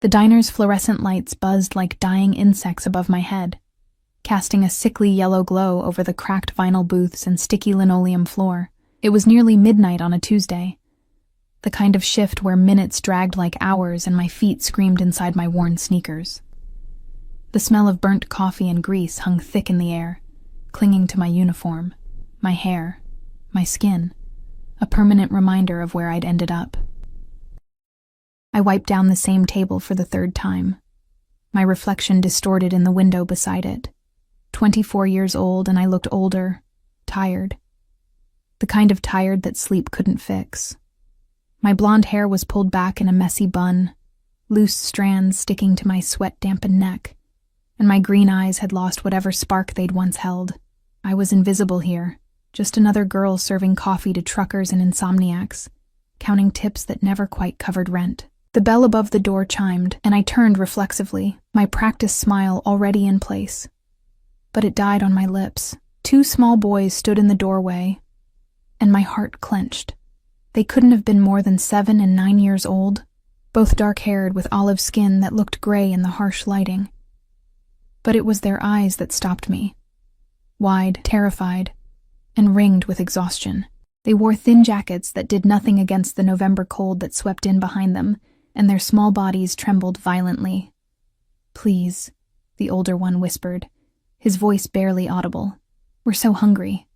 The diner's fluorescent lights buzzed like dying insects above my head, casting a sickly yellow glow over the cracked vinyl booths and sticky linoleum floor. It was nearly midnight on a Tuesday, the kind of shift where minutes dragged like hours and my feet screamed inside my worn sneakers. The smell of burnt coffee and grease hung thick in the air, clinging to my uniform, my hair, my skin, a permanent reminder of where I'd ended up. I wiped down the same table for the third time, my reflection distorted in the window beside it. 24 years old, and I looked older, tired. The kind of tired that sleep couldn't fix. My blonde hair was pulled back in a messy bun, loose strands sticking to my sweat-dampened neck, and my green eyes had lost whatever spark they'd once held. I was invisible here, just another girl serving coffee to truckers and insomniacs, counting tips that never quite covered rent. The bell above the door chimed, and I turned reflexively, my practiced smile already in place. But it died on my lips. 2 small boys stood in the doorway, and my heart clenched. They couldn't have been more than 7 and 9 years old, both dark-haired with olive skin that looked gray in the harsh lighting. But it was their eyes that stopped me, wide, terrified, and ringed with exhaustion. They wore thin jackets that did nothing against the November cold that swept in behind them, and their small bodies trembled violently. "Please," the older one whispered, his voice barely audible. "We're so hungry."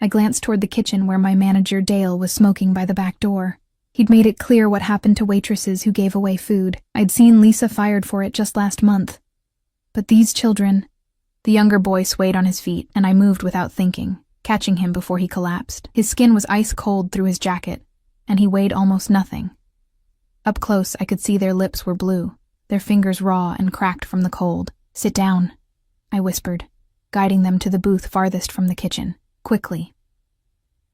I glanced toward the kitchen where my manager Dale was smoking by the back door. He'd made it clear what happened to waitresses who gave away food. I'd seen Lisa fired for it just last month. But these children... The younger boy swayed on his feet, and I moved without thinking, catching him before he collapsed. His skin was ice cold through his jacket, and he weighed almost nothing. Up close, I could see their lips were blue, their fingers raw and cracked from the cold. "Sit down," I whispered, guiding them to the booth farthest from the kitchen. "Quickly."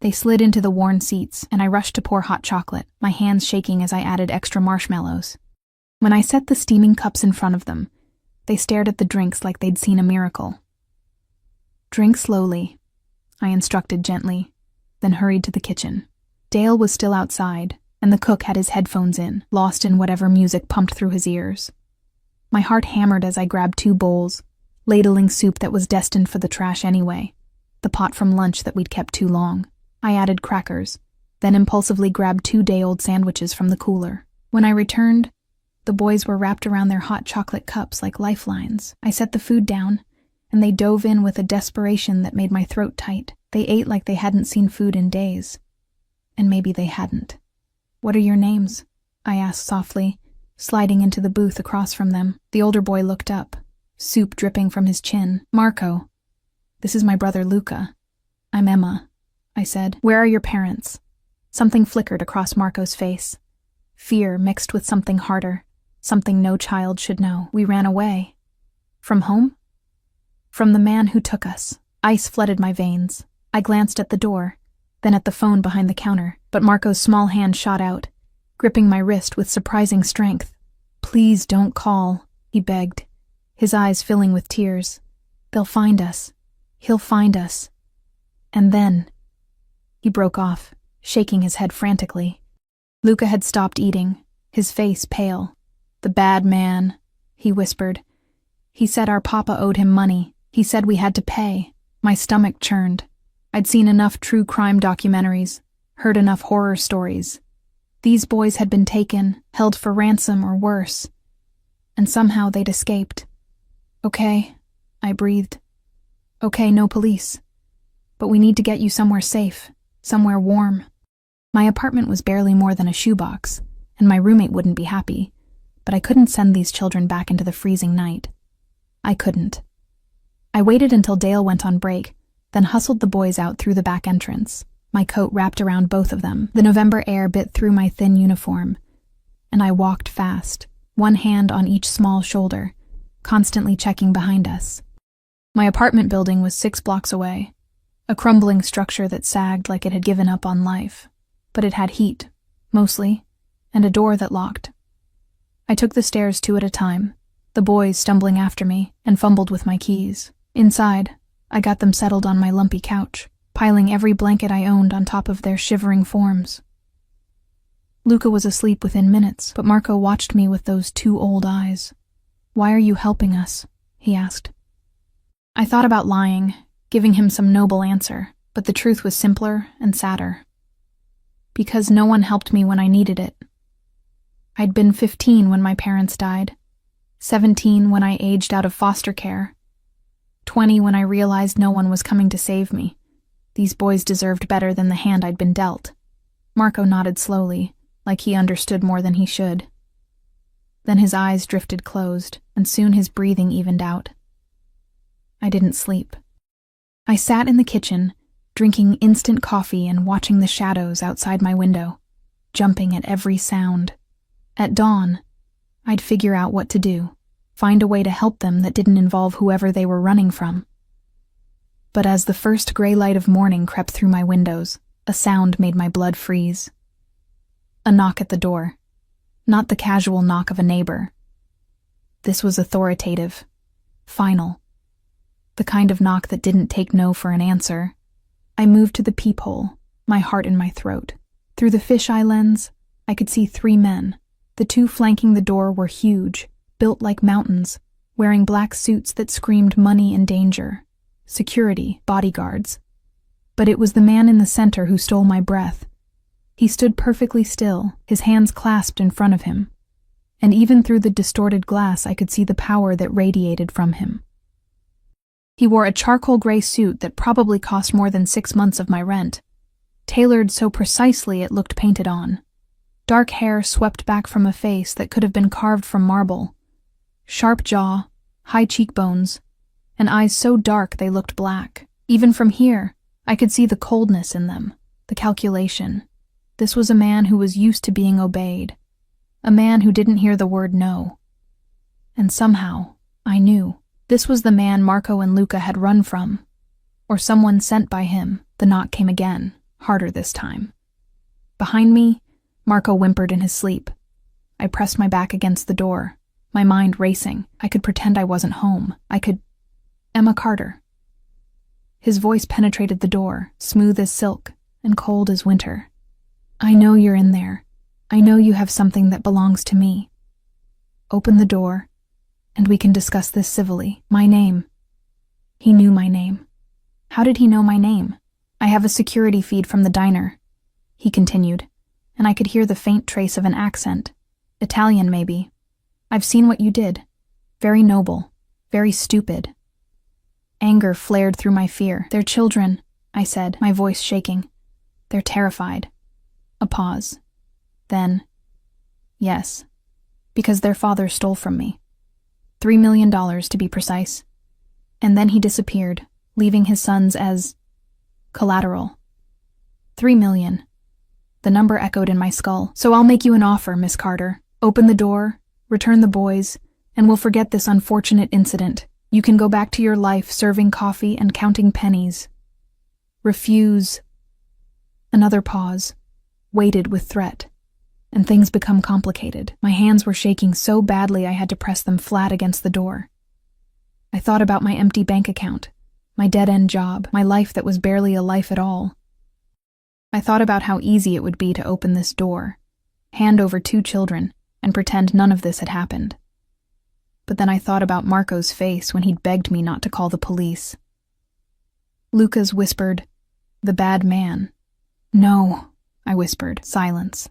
They slid into the worn seats, and I rushed to pour hot chocolate, my hands shaking as I added extra marshmallows. When I set the steaming cups in front of them, they stared at the drinks like they'd seen a miracle. "Drink slowly," I instructed gently, then hurried to the kitchen. Dale was still outside, and the cook had his headphones in, lost in whatever music pumped through his ears. My heart hammered as I grabbed 2 bowls, ladling soup that was destined for the trash anyway, the pot from lunch that we'd kept too long. I added crackers, then impulsively grabbed 2 day-old sandwiches from the cooler. When I returned, the boys were wrapped around their hot chocolate cups like lifelines. I set the food down, and they dove in with a desperation that made my throat tight. They ate like they hadn't seen food in days. And maybe they hadn't. "What are your names?" I asked softly, sliding into the booth across from them. The older boy looked up, soup dripping from his chin. "Marco. This is my brother Luca. I'm Emma," I said. "Where are your parents?" Something flickered across Marco's face. Fear mixed with something harder, something no child should know. "We ran away." "From home?" "From the man who took us." Ice flooded my veins. I glanced at the door, then at the phone behind the counter, but Marco's small hand shot out, gripping my wrist with surprising strength. "Please don't call," he begged, his eyes filling with tears. "They'll find us. He'll find us. And then..." He broke off, shaking his head frantically. Luca had stopped eating, his face pale. "The bad man," he whispered. "He said our papa owed him money. He said we had to pay." My stomach churned. I'd seen enough true crime documentaries, heard enough horror stories. These boys had been taken, held for ransom or worse. And somehow they'd escaped. "Okay," I breathed. "Okay, no police. But we need to get you somewhere safe, somewhere warm." My apartment was barely more than a shoebox, and my roommate wouldn't be happy, but I couldn't send these children back into the freezing night. I couldn't. I waited until Dale went on break, then hustled the boys out through the back entrance, my coat wrapped around both of them. The November air bit through my thin uniform, and I walked fast, one hand on each small shoulder, constantly checking behind us. My apartment building was 6 blocks away, a crumbling structure that sagged like it had given up on life. But it had heat, mostly, and a door that locked. I took the stairs 2 at a time, the boys stumbling after me, and fumbled with my keys. Inside, I got them settled on my lumpy couch, piling every blanket I owned on top of their shivering forms. Luca was asleep within minutes, but Marco watched me with those two old eyes. "Why are you helping us?" he asked. I thought about lying, giving him some noble answer, but the truth was simpler and sadder. Because no one helped me when I needed it. I'd been 15 when my parents died, 17 when I aged out of foster care, 20 when I realized no one was coming to save me. These boys deserved better than the hand I'd been dealt. Marco nodded slowly, like he understood more than he should. Then his eyes drifted closed, and soon his breathing evened out. I didn't sleep. I sat in the kitchen, drinking instant coffee and watching the shadows outside my window, jumping at every sound. At dawn, I'd figure out what to do, find a way to help them that didn't involve whoever they were running from. But as the first gray light of morning crept through my windows, a sound made my blood freeze. A knock at the door. Not the casual knock of a neighbor. This was authoritative, final. The kind of knock that didn't take no for an answer. I moved to the peephole, my heart in my throat. Through the fisheye lens, I could see 3 men. The 2 flanking the door were huge, built like mountains, wearing black suits that screamed money and danger. Security, bodyguards. But it was the man in the center who stole my breath. He stood perfectly still, his hands clasped in front of him. And even through the distorted glass I could see the power that radiated from him. He wore a charcoal gray suit that probably cost more than 6 months of my rent, tailored so precisely it looked painted on. Dark hair swept back from a face that could have been carved from marble. Sharp jaw, high cheekbones, and eyes so dark they looked black. Even from here, I could see the coldness in them, the calculation. This was a man who was used to being obeyed, a man who didn't hear the word no. And somehow, I knew, this was the man Marco and Luca had run from, or someone sent by him. The knock came again, harder this time. Behind me, Marco whimpered in his sleep. I pressed my back against the door, my mind racing. I could pretend I wasn't home. I could... Emma Carter. His voice penetrated the door, smooth as silk and cold as winter. "I know you're in there. I know you have something that belongs to me. Open the door, and we can discuss this civilly. My name." He knew my name. How did he know my name? "I have a security feed from the diner," he continued, and I could hear the faint trace of an accent. Italian, maybe. "I've seen what you did. Very noble. Very stupid." Anger flared through my fear. "They're children," I said, my voice shaking. "They're terrified." A pause. Then, "Yes, because their father stole from me. $3 million to be precise." And then he disappeared, leaving his sons as collateral. 3 million. The number echoed in my skull. "So I'll make you an offer, Miss Carter. Open the door, return the boys, and we'll forget this unfortunate incident. You can go back to your life serving coffee and counting pennies." "Refuse." Another pause, weighted with threat, and things become complicated. My hands were shaking so badly I had to press them flat against the door. I thought about my empty bank account, my dead-end job, my life that was barely a life at all. I thought about how easy it would be to open this door, hand over 2 children, and pretend none of this had happened. But then I thought about Marco's face when he'd begged me not to call the police. Luca's whispered, "The bad man." "No," I whispered. Silence.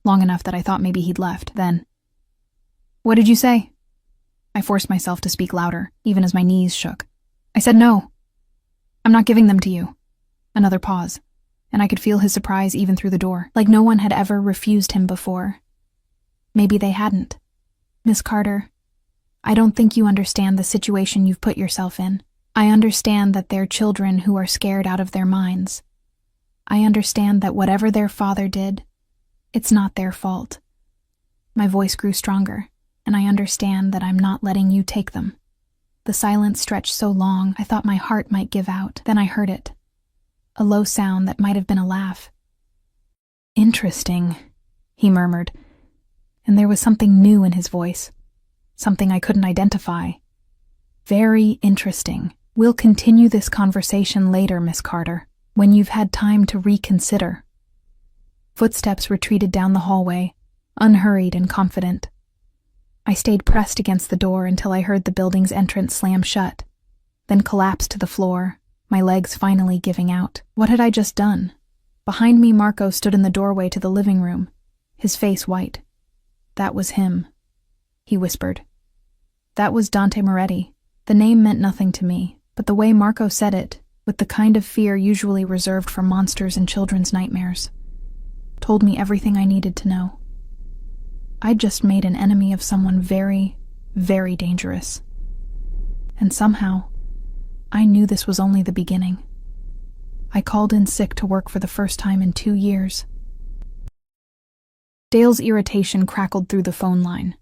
Long enough that I thought maybe he'd left. Then, "What did you say?" I forced myself to speak louder, even as my knees shook. "I said no. I'm not giving them to you." Another pause, and I could feel his surprise even through the door, like no one had ever refused him before. Maybe they hadn't. "Miss Carter, I don't think you understand the situation you've put yourself in. I understand that they're children who are scared out of their minds. I understand that whatever their father did, it's not their fault." My voice grew stronger, and I understand that I'm not letting you take them. The silence stretched so long I thought my heart might give out. Then I heard it. A low sound that might have been a laugh. "Interesting," he murmured, and there was something new in his voice, something I couldn't identify. "Very interesting. We'll continue this conversation later, Miss Carter, when you've had time to reconsider." Footsteps retreated down the hallway, unhurried and confident. I stayed pressed against the door until I heard the building's entrance slam shut, then collapsed to the floor, my legs finally giving out. What had I just done? Behind me, Marco stood in the doorway to the living room, his face white. That was him, he whispered. That was Dante Moretti. The name meant nothing to me, but the way Marco said it, with the kind of fear usually reserved for monsters in children's nightmares, told me everything I needed to know. I'd just made an enemy of someone very, very dangerous. And somehow, I knew this was only the beginning. I called in sick to work for the first time in 2 years. Dale's irritation crackled through the phone line,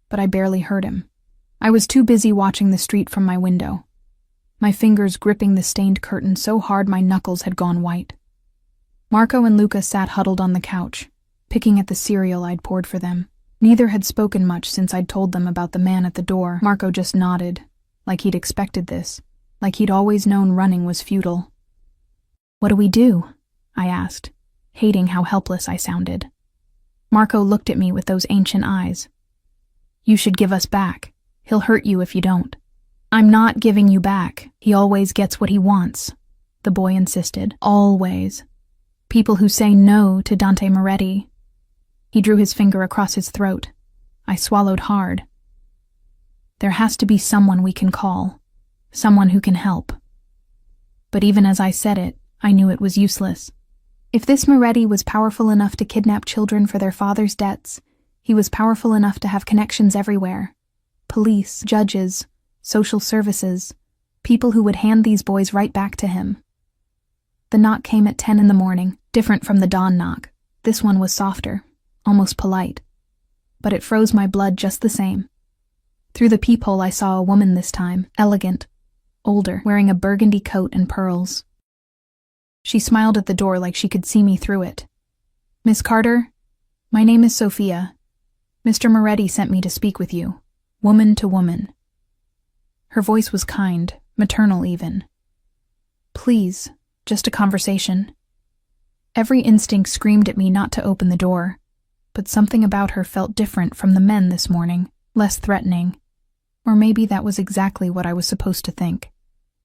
but I barely heard him. I was too busy watching the street from my window, my fingers gripping the stained curtain so hard my knuckles had gone white. Marco and Luca sat huddled on the couch, picking at the cereal I'd poured for them. Neither had spoken much since I'd told them about the man at the door. Marco just nodded, like he'd expected this, like he'd always known running was futile. "What do we do?" I asked, hating how helpless I sounded. Marco looked at me with those ancient eyes. "You should give us back. He'll hurt you if you don't." "I'm not giving you back. He always gets what he wants," the boy insisted. "Always. People who say no to Dante Moretti." He drew his finger across his throat. I swallowed hard. "There has to be someone we can call, someone who can help." But even as I said it, I knew it was useless. If this Moretti was powerful enough to kidnap children for their father's debts, he was powerful enough to have connections everywhere. Police, judges, social services, people who would hand these boys right back to him. The knock came at 10 in the morning, different from the dawn knock. This one was softer, almost polite. But it froze my blood just the same. Through the peephole I saw a woman this time, elegant, older, wearing a burgundy coat and pearls. She smiled at the door like she could see me through it. "Miss Carter, my name is Sophia. Mr. Moretti sent me to speak with you, woman to woman." Her voice was kind, maternal even. "Please, just a conversation." Every instinct screamed at me not to open the door, but something about her felt different from the men this morning, less threatening. Or maybe that was exactly what I was supposed to think.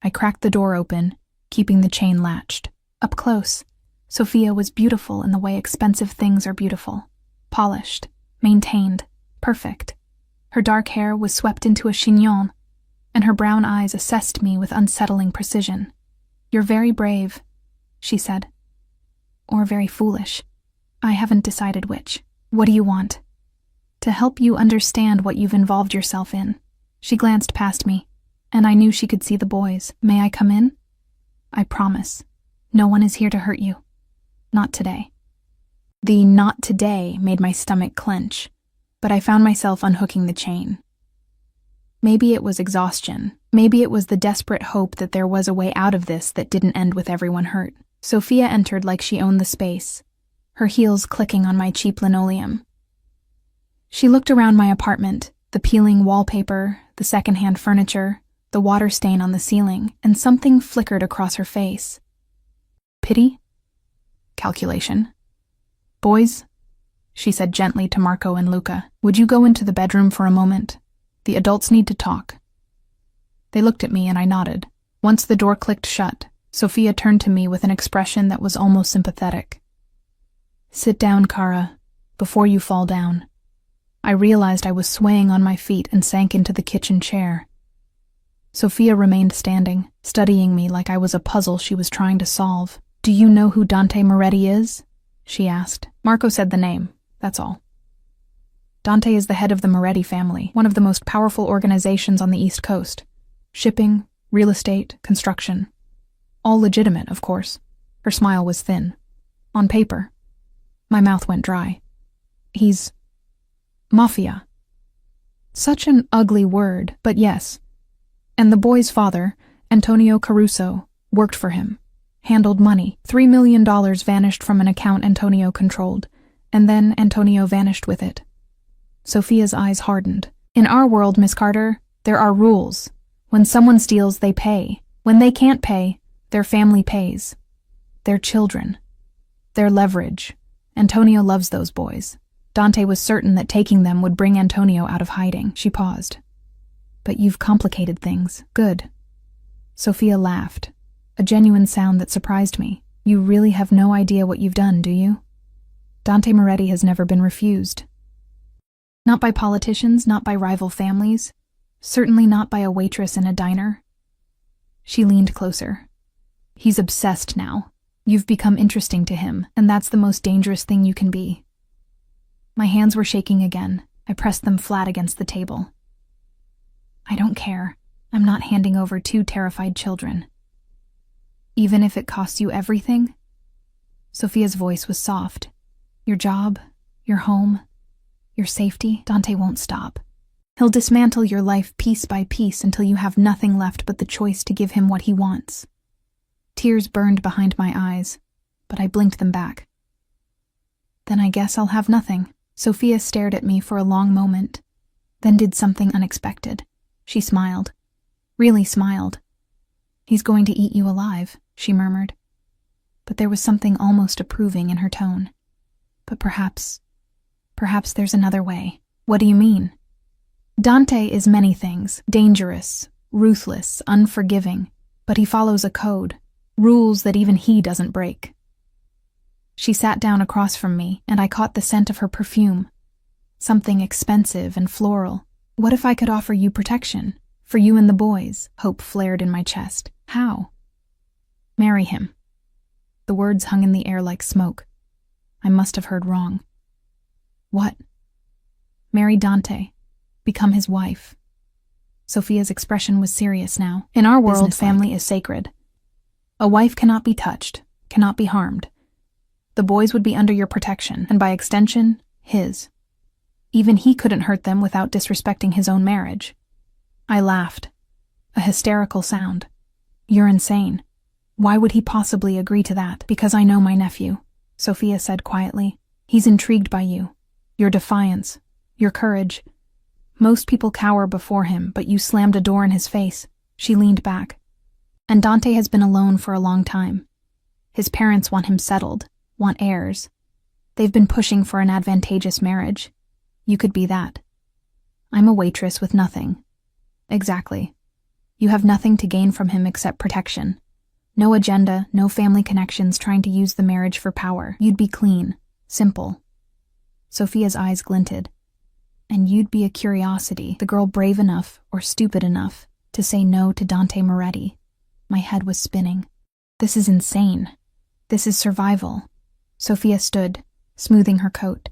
I cracked the door open, keeping the chain latched. Up close, Sophia was beautiful in the way expensive things are beautiful. Polished, maintained, perfect. Her dark hair was swept into a chignon, and her brown eyes assessed me with unsettling precision. "You're very brave," she said. "Or very foolish. I haven't decided which. What do you want?" "To help you understand what you've involved yourself in." She glanced past me, and I knew she could see the boys. "May I come in?" "I promise. No one is here to hurt you. Not today." The "not today" made my stomach clench, but I found myself unhooking the chain. Maybe it was exhaustion. Maybe it was the desperate hope that there was a way out of this that didn't end with everyone hurt. Sophia entered like she owned the space, her heels clicking on my cheap linoleum. She looked around my apartment, the peeling wallpaper, the secondhand furniture, the water stain on the ceiling, and something flickered across her face. Pity? Calculation. "Boys," she said gently to Marco and Luca, "would you go into the bedroom for a moment? The adults need to talk." They looked at me and I nodded. Once the door clicked shut, Sophia turned to me with an expression that was almost sympathetic. "Sit down, Kara, before you fall down." I realized I was swaying on my feet and sank into the kitchen chair. Sophia remained standing, studying me like I was a puzzle she was trying to solve. "Do you know who Dante Moretti is?" she asked. Marco said the name, that's all. Dante is the head of the Moretti family, one of the most powerful organizations on the East Coast. Shipping, real estate, construction. All legitimate, of course. Her smile was thin. On paper. My mouth went dry. He's Mafia. Such an ugly word, but yes. And the boy's father, Antonio Caruso, worked for him. Handled money. $3 million vanished from an account Antonio controlled, and then Antonio vanished with it. Sophia's eyes hardened. "In our world, Miss Carter, there are rules. When someone steals, they pay. When they can't pay, their family pays. Their children. Their leverage. Antonio loves those boys. Dante was certain that taking them would bring Antonio out of hiding. She paused. But you've complicated things. Good. Sophia laughed, a genuine sound that surprised me. You really have no idea what you've done, do you? Dante Moretti has never been refused. Not by politicians, not by rival families, certainly not by a waitress in a diner. She leaned closer. He's obsessed now. You've become interesting to him, and that's the most dangerous thing you can be. My hands were shaking again. I pressed them flat against the table. I don't care. I'm not handing over 2 terrified children. Even if it costs you everything? Sophia's voice was soft. Your job, your home, your safety, Dante won't stop. He'll dismantle your life piece by piece until you have nothing left but the choice to give him what he wants. Tears burned behind my eyes, but I blinked them back. Then I guess I'll have nothing. Sophia stared at me for a long moment, then did something unexpected. She smiled. Really smiled. He's going to eat you alive, she murmured. But there was something almost approving in her tone. But perhaps there's another way. What do you mean? Dante is many things, dangerous, ruthless, unforgiving, but he follows a code, rules that even he doesn't break. She sat down across from me, and I caught the scent of her perfume. Something expensive and floral. What if I could offer you protection? For you and the boys, hope flared in my chest. How? Marry him. The words hung in the air like smoke. I must have heard wrong. What? Marry Dante. Become his wife. Sophia's expression was serious now. In our world, family is sacred. A wife cannot be touched, cannot be harmed. The boys would be under your protection, and by extension, his. Even he couldn't hurt them without disrespecting his own marriage. I laughed. A hysterical sound. You're insane. Why would he possibly agree to that? Because I know my nephew, Sophia said quietly. He's intrigued by you. Your defiance. Your courage. Most people cower before him, but you slammed a door in his face. She leaned back. And Dante has been alone for a long time. His parents want him settled, want heirs. They've been pushing for an advantageous marriage. You could be that. I'm a waitress with nothing. Exactly. You have nothing to gain from him except protection. No agenda, no family connections trying to use the marriage for power. You'd be clean, simple. Sophia's eyes glinted. And you'd be a curiosity, the girl brave enough or stupid enough to say no to Dante Moretti. My head was spinning. This is insane. This is survival. Sophia stood, smoothing her coat.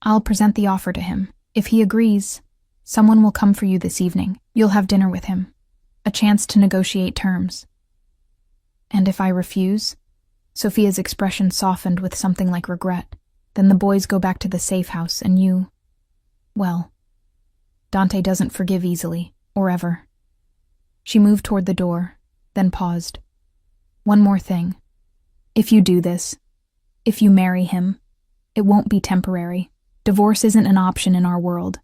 I'll present the offer to him. If he agrees, someone will come for you this evening. You'll have dinner with him. A chance to negotiate terms. And if I refuse? Sophia's expression softened with something like regret. Then the boys go back to the safe house and you... Well, Dante doesn't forgive easily, or ever. She moved toward the door, then paused. One more thing. If you do this, if you marry him, it won't be temporary. Divorce isn't an option in our world.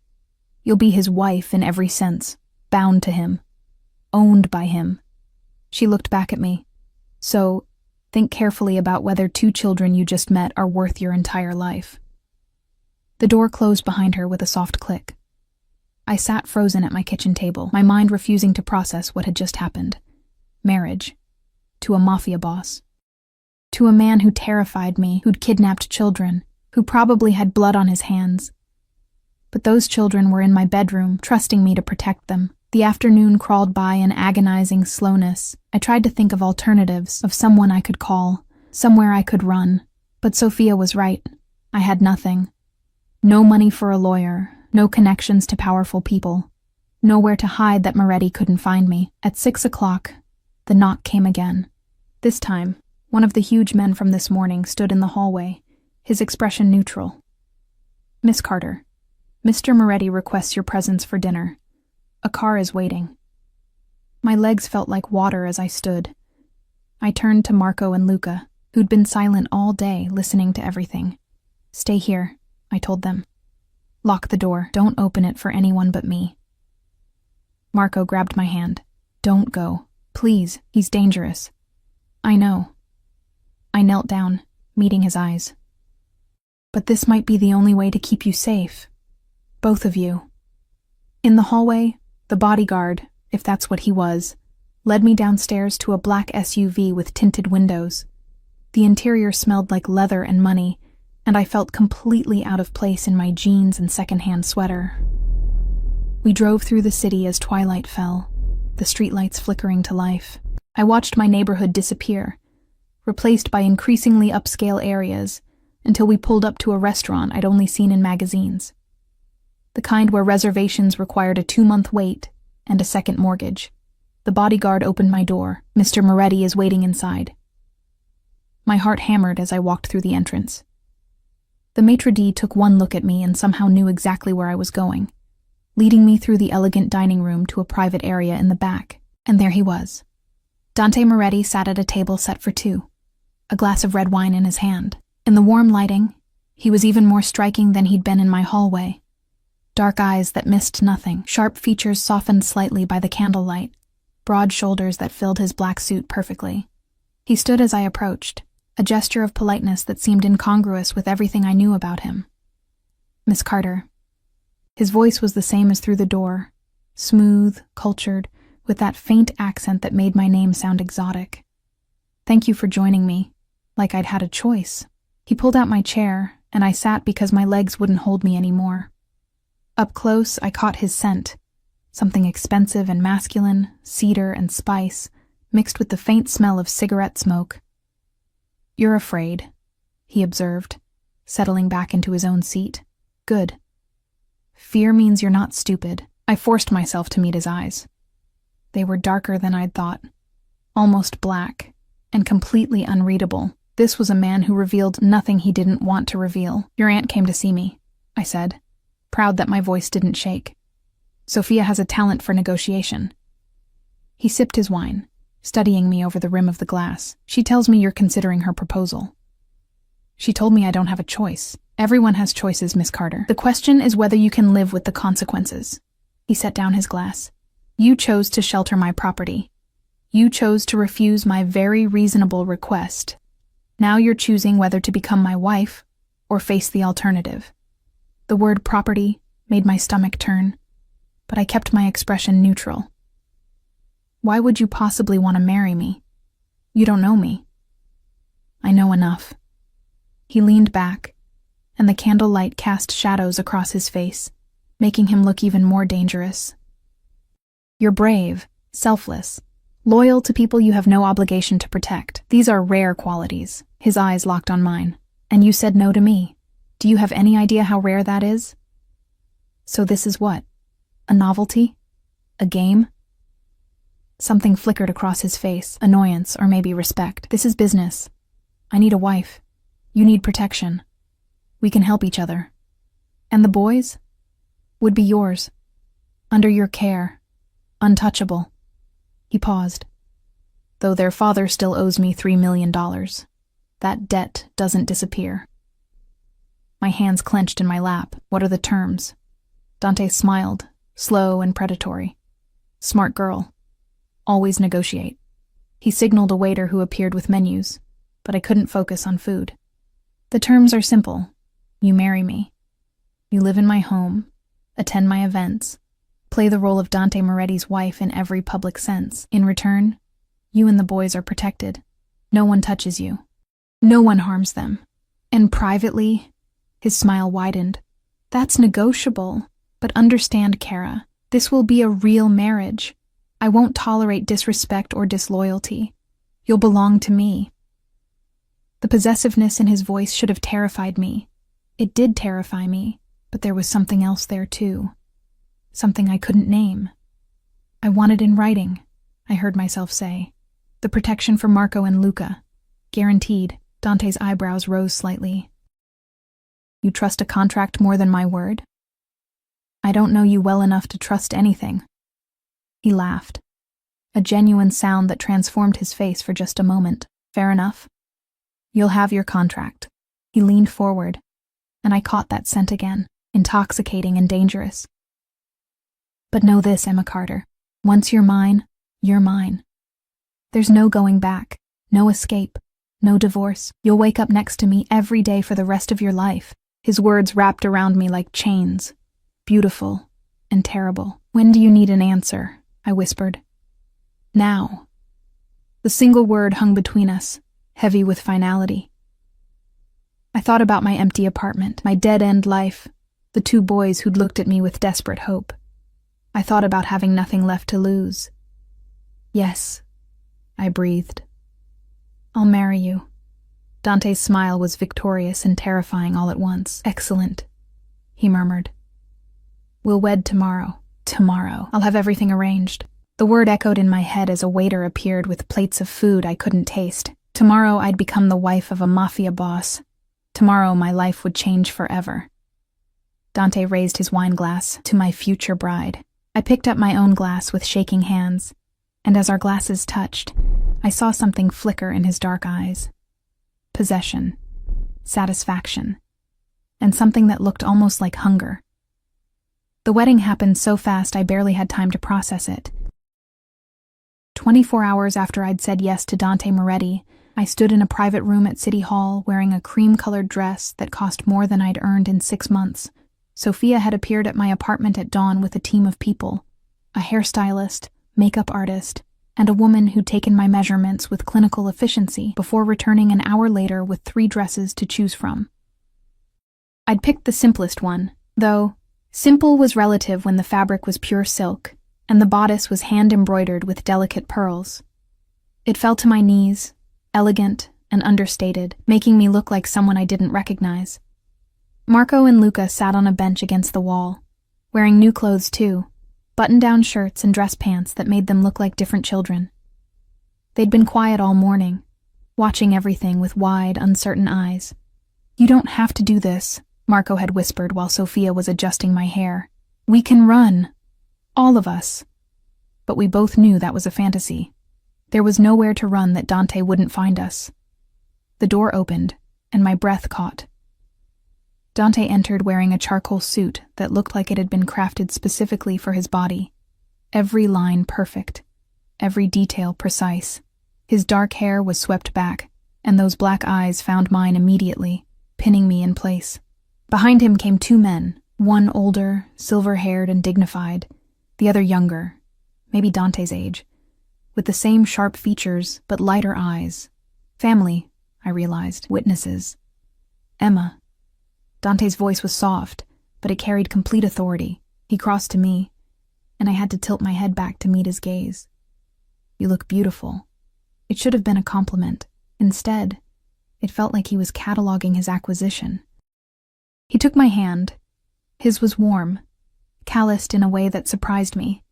You'll be his wife in every sense, bound to him, owned by him. She looked back at me. So, think carefully about whether 2 children you just met are worth your entire life. The door closed behind her with a soft click. I sat frozen at my kitchen table, my mind refusing to process what had just happened. Marriage. To a mafia boss. To a man who terrified me, who'd kidnapped children, who probably had blood on his hands. But those children were in my bedroom, trusting me to protect them. The afternoon crawled by in agonizing slowness. I tried to think of alternatives, of someone I could call, somewhere I could run. But Sophia was right. I had nothing. No money for a lawyer, no connections to powerful people, nowhere to hide that Moretti couldn't find me. At 6 o'clock, the knock came again. This time, one of the huge men from this morning stood in the hallway, his expression neutral. Miss Carter, Mr. Moretti requests your presence for dinner. A car is waiting. My legs felt like water as I stood. I turned to Marco and Luca, who'd been silent all day, listening to everything. Stay here, I told them. Lock the door. Don't open it for anyone but me. Marco grabbed my hand. Don't go. Please, he's dangerous. I know. I knelt down, meeting his eyes. But this might be the only way to keep you safe. Both of you. In the hallway, the bodyguard, if that's what he was, led me downstairs to a black SUV with tinted windows. The interior smelled like leather and money, and I felt completely out of place in my jeans and secondhand sweater. We drove through the city as twilight fell, the streetlights flickering to life. I watched my neighborhood disappear, replaced by increasingly upscale areas, until we pulled up to a restaurant I'd only seen in magazines. The kind where reservations required a 2-month wait and a second mortgage. The bodyguard opened my door. Mr. Moretti is waiting inside. My heart hammered as I walked through the entrance. The maitre d' took one look at me and somehow knew exactly where I was going, leading me through the elegant dining room to a private area in the back. And there he was. Dante Moretti sat at a table set for 2, a glass of red wine in his hand. In the warm lighting, he was even more striking than he'd been in my hallway. Dark eyes that missed nothing, sharp features softened slightly by the candlelight, broad shoulders that filled his black suit perfectly. He stood as I approached, a gesture of politeness that seemed incongruous with everything I knew about him. "Miss Carter." His voice was the same as through the door, smooth, cultured, with that faint accent that made my name sound exotic. "Thank you for joining me, like I'd had a choice." He pulled out my chair, and I sat because my legs wouldn't hold me anymore. Up close, I caught his scent, something expensive and masculine, cedar and spice, mixed with the faint smell of cigarette smoke. "You're afraid," he observed, settling back into his own seat. "Good. Fear means you're not stupid." I forced myself to meet his eyes. They were darker than I'd thought, almost black, and completely unreadable. This was a man who revealed nothing he didn't want to reveal. "Your aunt came to see me," I said, proud that my voice didn't shake. "Sophia has a talent for negotiation." He sipped his wine, studying me over the rim of the glass. "She tells me you're considering her proposal." "She told me I don't have a choice." "Everyone has choices, Miss Carter. The question is whether you can live with the consequences." He set down his glass. "You chose to shelter my property. You chose to refuse my very reasonable request. Now you're choosing whether to become my wife or face the alternative." The word property made my stomach turn, but I kept my expression neutral. "Why would you possibly want to marry me? You don't know me." "I know enough." He leaned back, and the candlelight cast shadows across his face, making him look even more dangerous. "You're brave, selfless, loyal to people you have no obligation to protect. These are rare qualities." His eyes locked on mine. "And you said no to me. Do you have any idea how rare that is?" "So this is what? A novelty? A game?" Something flickered across his face, annoyance or maybe respect. "This is business. I need a wife. You need protection. We can help each other. And the boys? Would be yours. Under your care. Untouchable." He paused. "Though their father still owes me $3 million. That debt doesn't disappear." My hands clenched in my lap. "What are the terms?" Dante smiled, slow and predatory. "Smart girl. Always negotiate." He signaled a waiter who appeared with menus, but I couldn't focus on food. "The terms are simple. You marry me. You live in my home, attend my events, play the role of Dante Moretti's wife in every public sense. In return, you and the boys are protected. No one touches you. No one harms them. And privately," his smile widened, "that's negotiable. But understand, Kara, this will be a real marriage. I won't tolerate disrespect or disloyalty. You'll belong to me." The possessiveness in his voice should have terrified me. It did terrify me, but there was something else there too. Something I couldn't name. "I want it in writing," I heard myself say. "The protection for Marco and Luca. Guaranteed." Dante's eyebrows rose slightly. "You trust a contract more than my word?" "I don't know you well enough to trust anything." He laughed, a genuine sound that transformed his face for just a moment. "Fair enough. You'll have your contract." He leaned forward, and I caught that scent again, intoxicating and dangerous. "But know this, Emma Carter. Once you're mine, you're mine. There's no going back, no escape, no divorce. You'll wake up next to me every day for the rest of your life. His words wrapped around me like chains. Beautiful and terrible. "When do you need an answer?" I whispered. "Now." The single word hung between us, heavy with finality. I thought about my empty apartment, my dead-end life, the two boys who'd looked at me with desperate hope. I thought about having nothing left to lose. "Yes," I breathed. "I'll marry you." Dante's smile was victorious and terrifying all at once. "Excellent," he murmured. "We'll wed tomorrow." "Tomorrow. I'll have everything arranged." The word echoed in my head as a waiter appeared with plates of food I couldn't taste. Tomorrow I'd become the wife of a Mafia boss. Tomorrow my life would change forever. Dante raised his wine glass to my future bride. I picked up my own glass with shaking hands, and as our glasses touched, I saw something flicker in his dark eyes. Possession, satisfaction, and something that looked almost like hunger. The wedding happened so fast I barely had time to process it. 24 hours after I'd said yes to Dante Moretti, I stood in a private room at City Hall wearing a cream-colored dress that cost more than I'd earned in 6 months. Sophia had appeared at my apartment at dawn with a team of people, a hairstylist, makeup artist, and a woman who'd taken my measurements with clinical efficiency before returning an hour later with 3 dresses to choose from. I'd picked the simplest one, though simple was relative when the fabric was pure silk, and the bodice was hand-embroidered with delicate pearls. It fell to my knees, elegant and understated, making me look like someone I didn't recognize. Marco and Luca sat on a bench against the wall, wearing new clothes too, button-down shirts and dress pants that made them look like different children. They'd been quiet all morning, watching everything with wide, uncertain eyes. "You don't have to do this," Marco had whispered while Sophia was adjusting my hair. "We can run. All of us." But we both knew that was a fantasy. There was nowhere to run that Dante wouldn't find us. The door opened, and my breath caught. Dante entered wearing a charcoal suit that looked like it had been crafted specifically for his body. Every line perfect, every detail precise. His dark hair was swept back, and those black eyes found mine immediately, pinning me in place. Behind him came 2 men, one older, silver-haired and dignified, the other younger, maybe Dante's age, with the same sharp features but lighter eyes. Family, I realized, witnesses. Emma. Dante's voice was soft, but it carried complete authority. He crossed to me, and I had to tilt my head back to meet his gaze. "You look beautiful." It should have been a compliment. Instead, it felt like he was cataloging his acquisition. He took my hand. His was warm, calloused in a way that surprised me,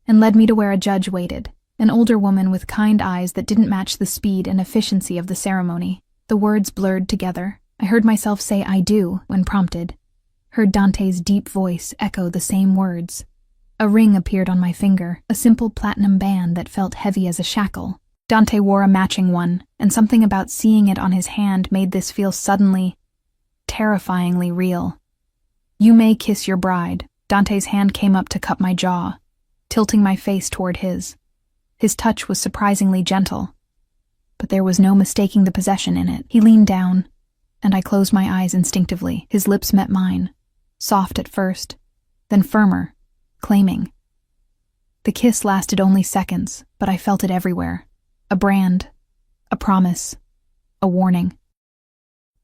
and led me to where a judge waited, an older woman with kind eyes that didn't match the speed and efficiency of the ceremony. The words blurred together. I heard myself say "I do" when prompted, heard Dante's deep voice echo the same words. A ring appeared on my finger, a simple platinum band that felt heavy as a shackle. Dante wore a matching one, and something about seeing it on his hand made this feel suddenly, terrifyingly real. "You may kiss your bride." Dante's hand came up to cup my jaw, tilting my face toward his. His touch was surprisingly gentle, but there was no mistaking the possession in it. He leaned down, and I closed my eyes instinctively. His lips met mine, soft at first, then firmer, claiming. The kiss lasted only seconds, but I felt it everywhere. A brand, a promise, a warning.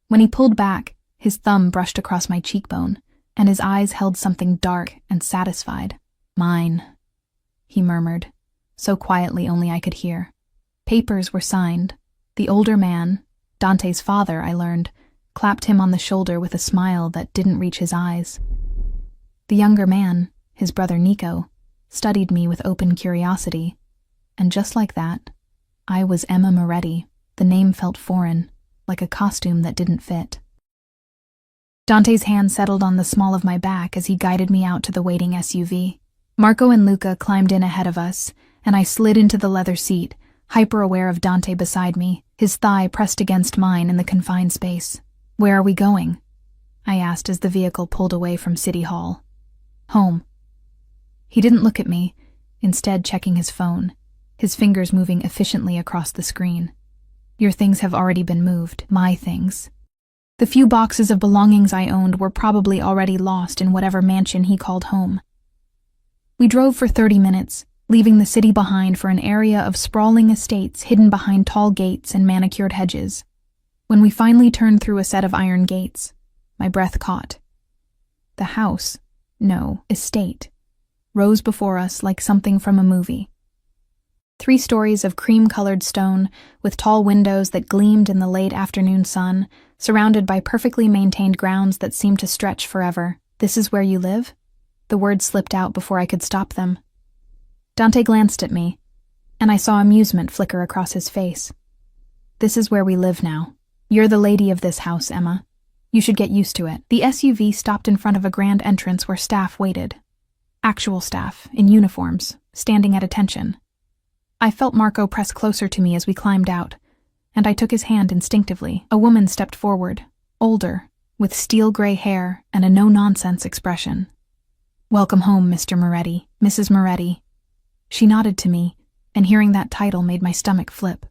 When he pulled back, his thumb brushed across my cheekbone, and his eyes held something dark and satisfied. "Mine," he murmured, so quietly only I could hear. Papers were signed. The older man, Dante's father, I learned, clapped him on the shoulder with a smile that didn't reach his eyes. The younger man, his brother Nico, studied me with open curiosity, and just like that, I was Emma Moretti. The name felt foreign, like a costume that didn't fit. Dante's hand settled on the small of my back as he guided me out to the waiting SUV. Marco and Luca climbed in ahead of us, and I slid into the leather seat, hyper-aware of Dante beside me, his thigh pressed against mine in the confined space. "Where are we going?" I asked as the vehicle pulled away from City Hall. "Home." He didn't look at me, instead checking his phone, his fingers moving efficiently across the screen. "Your things have already been moved. My things." The few boxes of belongings I owned were probably already lost in whatever mansion he called home. We drove for 30 minutes, leaving the city behind for an area of sprawling estates hidden behind tall gates and manicured hedges. When we finally turned through a set of iron gates, my breath caught. The house, no, estate, rose before us like something from a movie. 3 stories of cream-colored stone, with tall windows that gleamed in the late afternoon sun, surrounded by perfectly maintained grounds that seemed to stretch forever. "This is where you live?" The words slipped out before I could stop them. Dante glanced at me, and I saw amusement flicker across his face. "This is where we live now. You're the lady of this house, Emma. You should get used to it." The SUV stopped in front of a grand entrance where staff waited. Actual staff, in uniforms, standing at attention. I felt Marco press closer to me as we climbed out, and I took his hand instinctively. A woman stepped forward, older, with steel-gray hair and a no-nonsense expression. "Welcome home, Mr. Moretti, Mrs. Moretti." She nodded to me, and hearing that title made my stomach flip.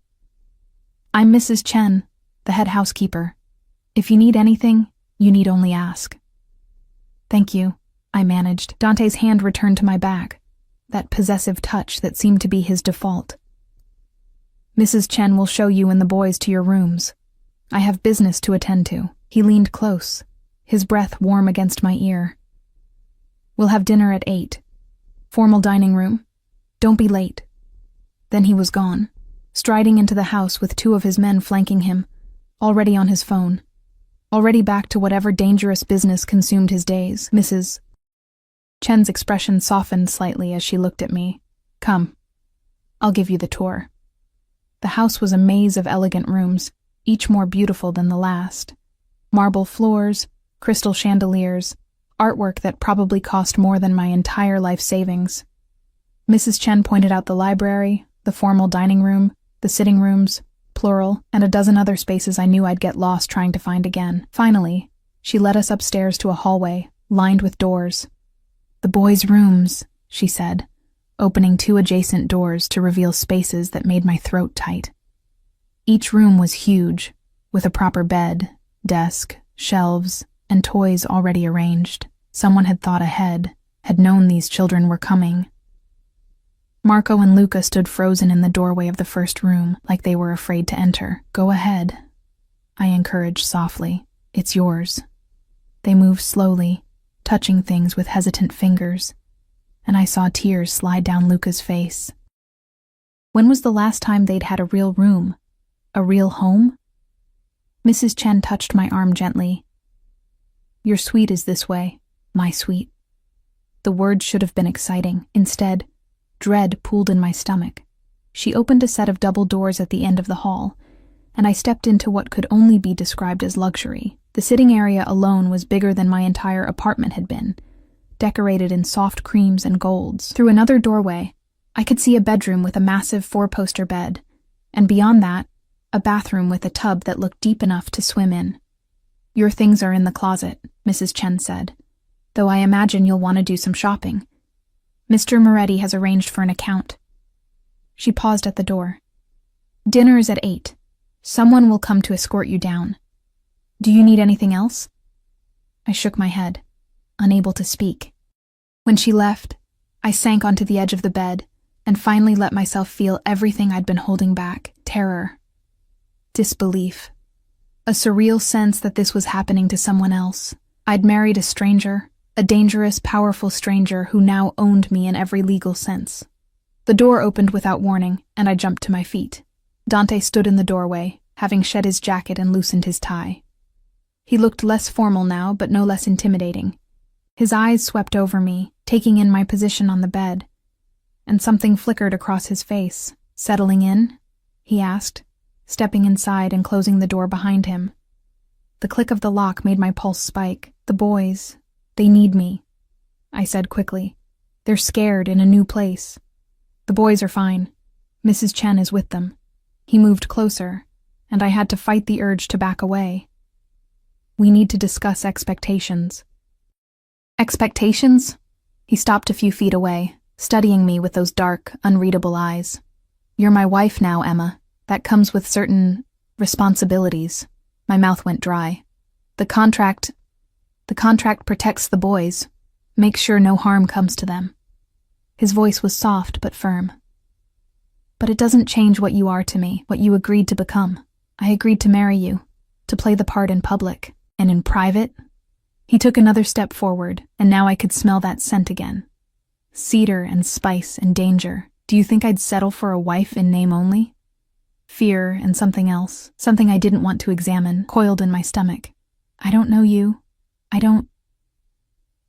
"I'm Mrs. Chen, the head housekeeper. If you need anything, you need only ask." "Thank you," I managed. Dante's hand returned to my back, that possessive touch that seemed to be his default. "Mrs. Chen will show you and the boys to your rooms. I have business to attend to." He leaned close, his breath warm against my ear. "We'll have dinner at 8. Formal dining room. Don't be late." Then he was gone, striding into the house with 2 of his men flanking him, already on his phone, already back to whatever dangerous business consumed his days. Mrs. Chen's expression softened slightly as she looked at me. "Come, I'll give you the tour." The house was a maze of elegant rooms, each more beautiful than the last. Marble floors, crystal chandeliers, artwork that probably cost more than my entire life savings. Mrs. Chen pointed out the library, the formal dining room, the sitting rooms, plural, and a dozen other spaces I knew I'd get lost trying to find again. Finally, she led us upstairs to a hallway, lined with doors. "The boys' rooms," she said, opening 2 adjacent doors to reveal spaces that made my throat tight. Each room was huge, with a proper bed, desk, shelves, and toys already arranged. Someone had thought ahead, had known these children were coming. Marco and Luca stood frozen in the doorway of the first room, like they were afraid to enter. "Go ahead," I encouraged softly. "It's yours." They moved slowly, touching things with hesitant fingers, and I saw tears slide down Luca's face. When was the last time they'd had a real room? A real home? Mrs. Chen touched my arm gently. "Your suite is this way, my suite." The words should have been exciting. Instead, dread pooled in my stomach. She opened a set of double doors at the end of the hall, and I stepped into what could only be described as luxury. The sitting area alone was bigger than my entire apartment had been, decorated in soft creams and golds. Through another doorway, I could see a bedroom with a massive 4-poster bed, and beyond that, a bathroom with a tub that looked deep enough to swim in. "Your things are in the closet," Mrs. Chen said, "though I imagine you'll want to do some shopping. Mr. Moretti has arranged for an account." She paused at the door. "Dinner is at 8. Someone will come to escort you down. Do you need anything else?" I shook my head, unable to speak. When she left, I sank onto the edge of the bed and finally let myself feel everything I'd been holding back. Terror. Disbelief. A surreal sense that this was happening to someone else. I'd married a stranger, a dangerous, powerful stranger who now owned me in every legal sense. The door opened without warning, and I jumped to my feet. Dante stood in the doorway, having shed his jacket and loosened his tie. He looked less formal now, but no less intimidating. His eyes swept over me, taking in my position on the bed, and something flickered across his face. "Settling in?" he asked, stepping inside and closing the door behind him. The click of the lock made my pulse spike. "The boys, they need me," I said quickly. "They're scared in a new place." "The boys are fine. Mrs. Chen is with them." He moved closer, and I had to fight the urge to back away. "We need to discuss expectations." "Expectations?" He stopped a few feet away, studying me with those dark, unreadable eyes. "You're my wife now, Emma. That comes with certain responsibilities." My mouth went dry. The contract protects the boys, makes sure no harm comes to them. His voice was soft but firm. But it doesn't change what you are to me, what you agreed to become. I agreed to marry you, to play the part in public, and in private. He took another step forward, and now I could smell that scent again. Cedar and spice and danger. Do you think I'd settle for a wife in name only? Fear and something else, something I didn't want to examine, coiled in my stomach. I don't know you.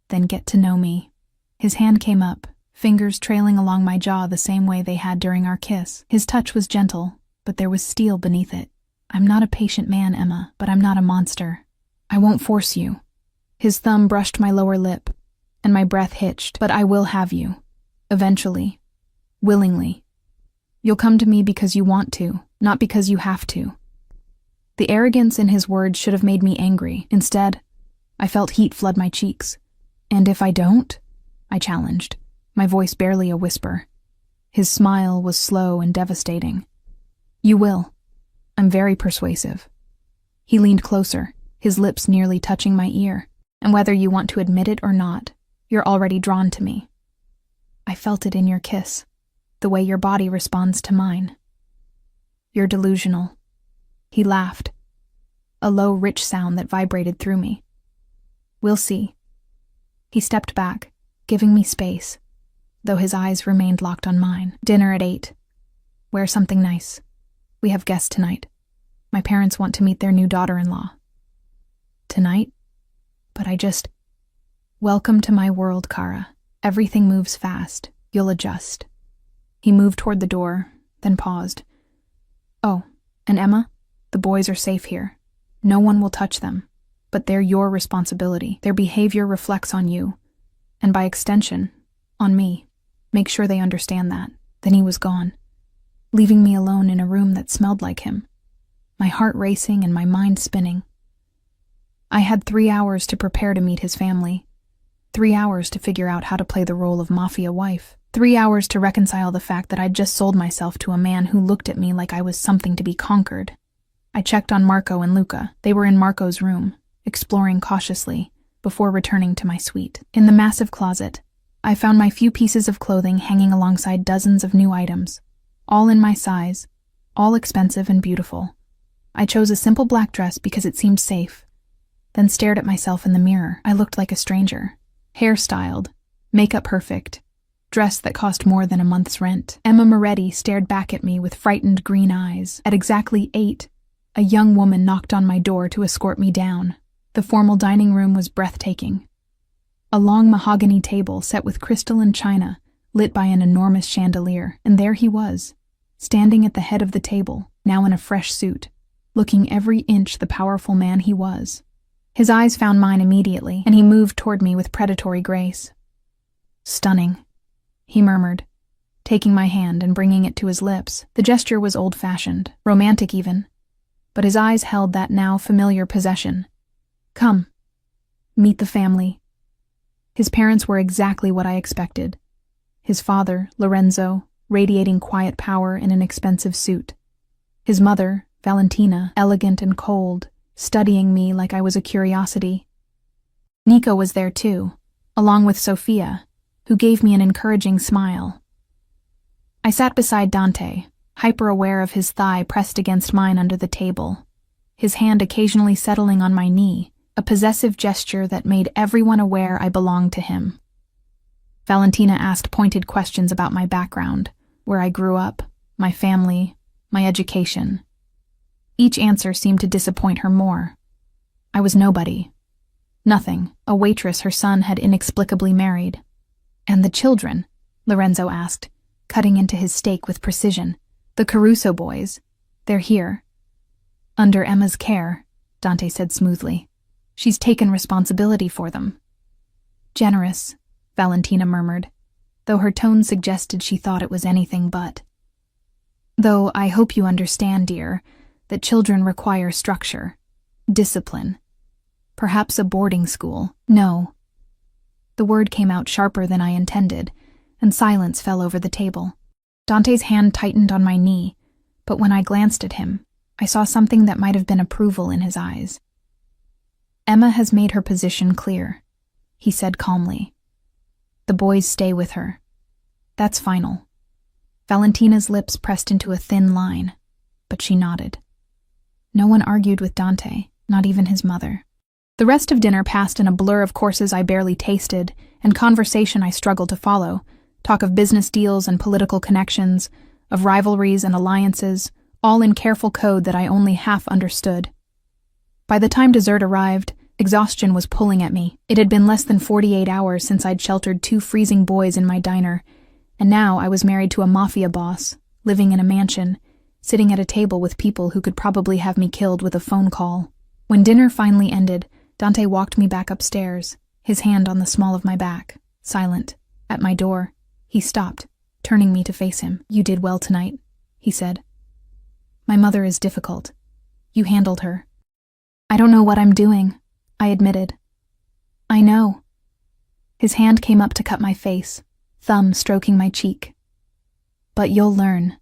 Then get to know me. His hand came up, fingers trailing along my jaw the same way they had during our kiss. His touch was gentle, but there was steel beneath it. I'm not a patient man, Emma, but I'm not a monster. I won't force you. His thumb brushed my lower lip, and my breath hitched. But I will have you. Eventually. Willingly. You'll come to me because you want to, not because you have to. The arrogance in his words should have made me angry. Instead, I felt heat flood my cheeks. And if I don't? I challenged, my voice barely a whisper. His smile was slow and devastating. You will. I'm very persuasive. He leaned closer, his lips nearly touching my ear. And whether you want to admit it or not, you're already drawn to me. I felt it in your kiss, the way your body responds to mine. You're delusional. He laughed, a low, rich sound that vibrated through me. We'll see. He stepped back, giving me space, though his eyes remained locked on mine. Dinner at 8. Wear something nice. We have guests tonight. My parents want to meet their new daughter-in-law. Tonight? But Welcome to my world, Kara. Everything moves fast. You'll adjust. He moved toward the door, then paused. Oh, and Emma? The boys are safe here. No one will touch them. But they're your responsibility. Their behavior reflects on you, and by extension, on me. Make sure they understand that. Then he was gone, leaving me alone in a room that smelled like him, my heart racing and my mind spinning. I had 3 hours to prepare to meet his family, 3 hours to figure out how to play the role of Mafia wife, 3 hours to reconcile the fact that I'd just sold myself to a man who looked at me like I was something to be conquered. I checked on Marco and Luca. They were in Marco's room, exploring cautiously, before returning to my suite. In the massive closet, I found my few pieces of clothing hanging alongside dozens of new items, all in my size, all expensive and beautiful. I chose a simple black dress because it seemed safe, then stared at myself in the mirror. I looked like a stranger. Hair styled, makeup perfect, dress that cost more than a month's rent. Emma Moretti stared back at me with frightened green eyes. At exactly 8, a young woman knocked on my door to escort me down. The formal dining room was breathtaking. A long mahogany table set with crystal and china, lit by an enormous chandelier, and there he was, standing at the head of the table, now in a fresh suit, looking every inch the powerful man he was. His eyes found mine immediately, and he moved toward me with predatory grace. Stunning, he murmured, taking my hand and bringing it to his lips. The gesture was old-fashioned, romantic even, but his eyes held that now familiar possession. Come, meet the family. His parents were exactly what I expected. His father, Lorenzo, radiating quiet power in an expensive suit. His mother, Valentina, elegant and cold, studying me like I was a curiosity. Nico was there too, along with Sophia, who gave me an encouraging smile. I sat beside Dante, hyper-aware of his thigh pressed against mine under the table, his hand occasionally settling on my knee, a possessive gesture that made everyone aware I belonged to him. Valentina asked pointed questions about my background, where I grew up, my family, my education. Each answer seemed to disappoint her more. I was nobody. Nothing, a waitress her son had inexplicably married. And the children? Lorenzo asked, cutting into his steak with precision. The Caruso boys. They're here. Under Emma's care, Dante said smoothly. She's taken responsibility for them. Generous, Valentina murmured, though her tone suggested she thought it was anything but. Though I hope you understand, dear, that children require structure, discipline. Perhaps a boarding school. No. The word came out sharper than I intended, and silence fell over the table. Dante's hand tightened on my knee, but when I glanced at him, I saw something that might have been approval in his eyes. Emma has made her position clear, he said calmly. The boys stay with her. That's final. Valentina's lips pressed into a thin line, but she nodded. No one argued with Dante, not even his mother. The rest of dinner passed in a blur of courses I barely tasted and conversation I struggled to follow, talk of business deals and political connections, of rivalries and alliances, all in careful code that I only half understood. By the time dessert arrived, exhaustion was pulling at me. It had been less than 48 hours since I'd sheltered 2 freezing boys in my diner, and now I was married to a Mafia boss, living in a mansion, sitting at a table with people who could probably have me killed with a phone call. When dinner finally ended, Dante walked me back upstairs, his hand on the small of my back, silent. At my door, he stopped, turning me to face him. You did well tonight, he said. My mother is difficult. You handled her. I don't know what I'm doing, I admitted. I know. His hand came up to cut my face, thumb stroking my cheek. But you'll learn.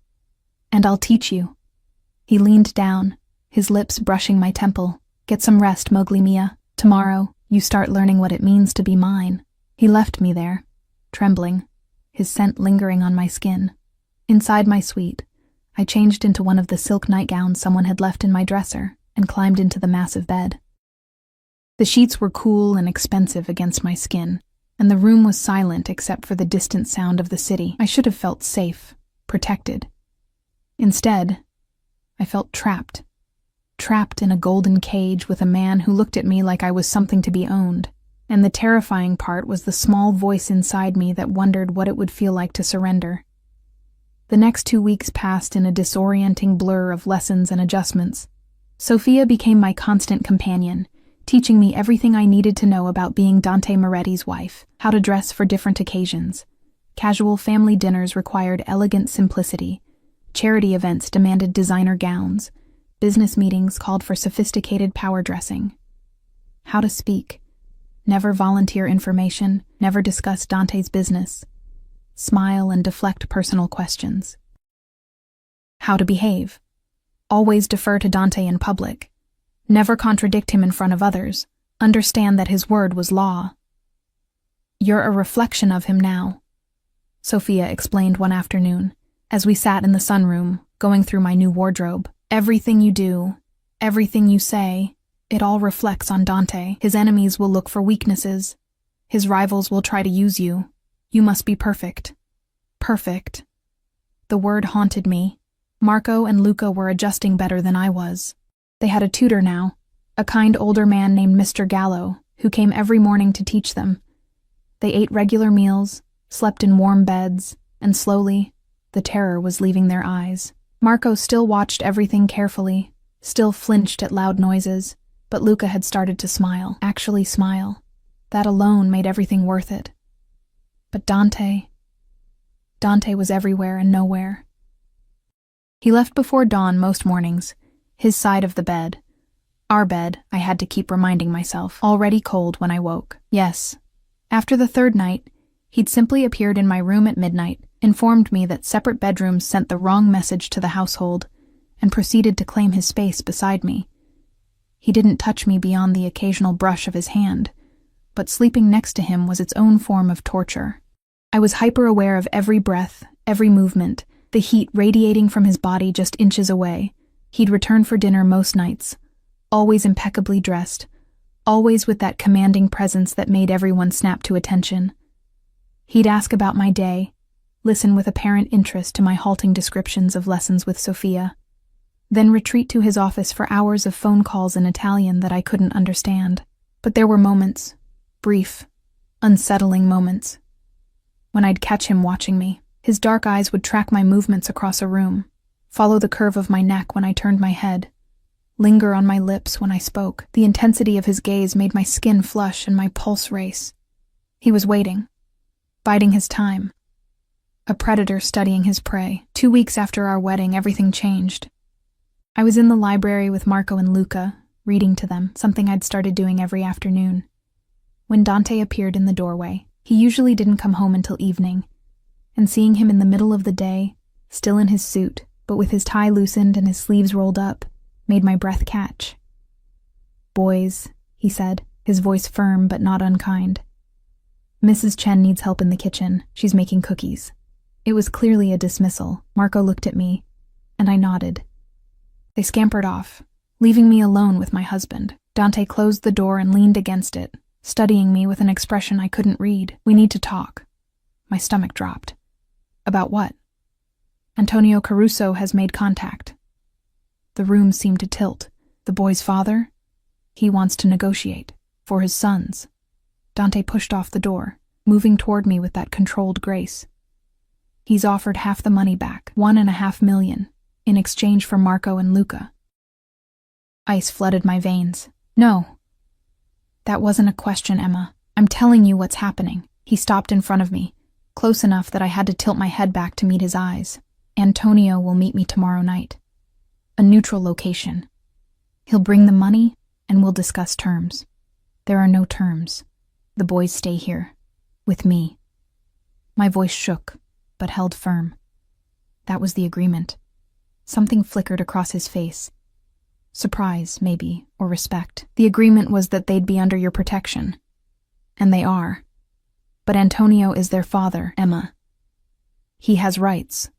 And I'll teach you. He leaned down, his lips brushing my temple. Get some rest, Mowgli Mia. Tomorrow, you start learning what it means to be mine. He left me there, trembling, his scent lingering on my skin. Inside my suite, I changed into one of the silk nightgowns someone had left in my dresser and climbed into the massive bed. The sheets were cool and expensive against my skin, and the room was silent except for the distant sound of the city. I should have felt safe, protected. Instead, I felt trapped in a golden cage with a man who looked at me like I was something to be owned. And the terrifying part was the small voice inside me that wondered what it would feel like to surrender. The next 2 weeks passed in a disorienting blur of lessons and adjustments. Sophia became my constant companion, teaching me everything I needed to know about being Dante Moretti's wife, how to dress for different occasions. Casual family dinners required elegant simplicity. Charity events demanded designer gowns. Business meetings called for sophisticated power dressing. How to speak. Never volunteer information, never discuss Dante's business. Smile and deflect personal questions. How to behave. Always defer to Dante in public. Never contradict him in front of others. Understand that his word was law. You're a reflection of him now, Sophia explained one afternoon, as we sat in the sunroom, going through my new wardrobe. Everything you do, everything you say, it all reflects on Dante. His enemies will look for weaknesses. His rivals will try to use you. You must be perfect. Perfect. The word haunted me. Marco and Luca were adjusting better than I was. They had a tutor now, a kind older man named Mr. Gallo, who came every morning to teach them. They ate regular meals, slept in warm beds, and slowly, the terror was leaving their eyes. Marco still watched everything carefully, still flinched at loud noises, but Luca had started to smile, actually smile. That alone made everything worth it. But Dante was everywhere and nowhere. He left before dawn most mornings, his side of the bed. Our bed, I had to keep reminding myself, already cold when I woke. Yes, after the 3rd night, he'd simply appeared in my room at midnight, informed me that separate bedrooms sent the wrong message to the household, and proceeded to claim his space beside me. He didn't touch me beyond the occasional brush of his hand, but sleeping next to him was its own form of torture. I was hyper-aware of every breath, every movement, the heat radiating from his body just inches away. He'd return for dinner most nights, always impeccably dressed, always with that commanding presence that made everyone snap to attention. He'd ask about my day, listen with apparent interest to my halting descriptions of lessons with Sophia, then retreat to his office for hours of phone calls in Italian that I couldn't understand. But there were moments, brief, unsettling moments, when I'd catch him watching me. His dark eyes would track my movements across a room, follow the curve of my neck when I turned my head, linger on my lips when I spoke. The intensity of his gaze made my skin flush and my pulse race. He was waiting, biding his time. A predator studying his prey. 2 weeks after our wedding, everything changed. I was in the library with Marco and Luca, reading to them, something I'd started doing every afternoon. When Dante appeared in the doorway, he usually didn't come home until evening, and seeing him in the middle of the day, still in his suit, but with his tie loosened and his sleeves rolled up, made my breath catch. "Boys," he said, his voice firm but not unkind. Mrs. Chen needs help in the kitchen. She's making cookies. It was clearly a dismissal. Marco looked at me, and I nodded. They scampered off, leaving me alone with my husband. Dante closed the door and leaned against it, studying me with an expression I couldn't read. We need to talk. My stomach dropped. About what? Antonio Caruso has made contact. The room seemed to tilt. The boy's father? He wants to negotiate. For his sons. Dante pushed off the door, moving toward me with that controlled grace. He's offered half the money back, $1.5 million, in exchange for Marco and Luca. Ice flooded my veins. No. That wasn't a question, Emma. I'm telling you what's happening. He stopped in front of me, close enough that I had to tilt my head back to meet his eyes. Antonio will meet me tomorrow night. A neutral location. He'll bring the money, and we'll discuss terms. There are no terms. The boys stay here. With me. My voice shook, but held firm. That was the agreement. Something flickered across his face. Surprise, maybe, or respect. The agreement was that they'd be under your protection. And they are. But Antonio is their father, Emma. He has rights.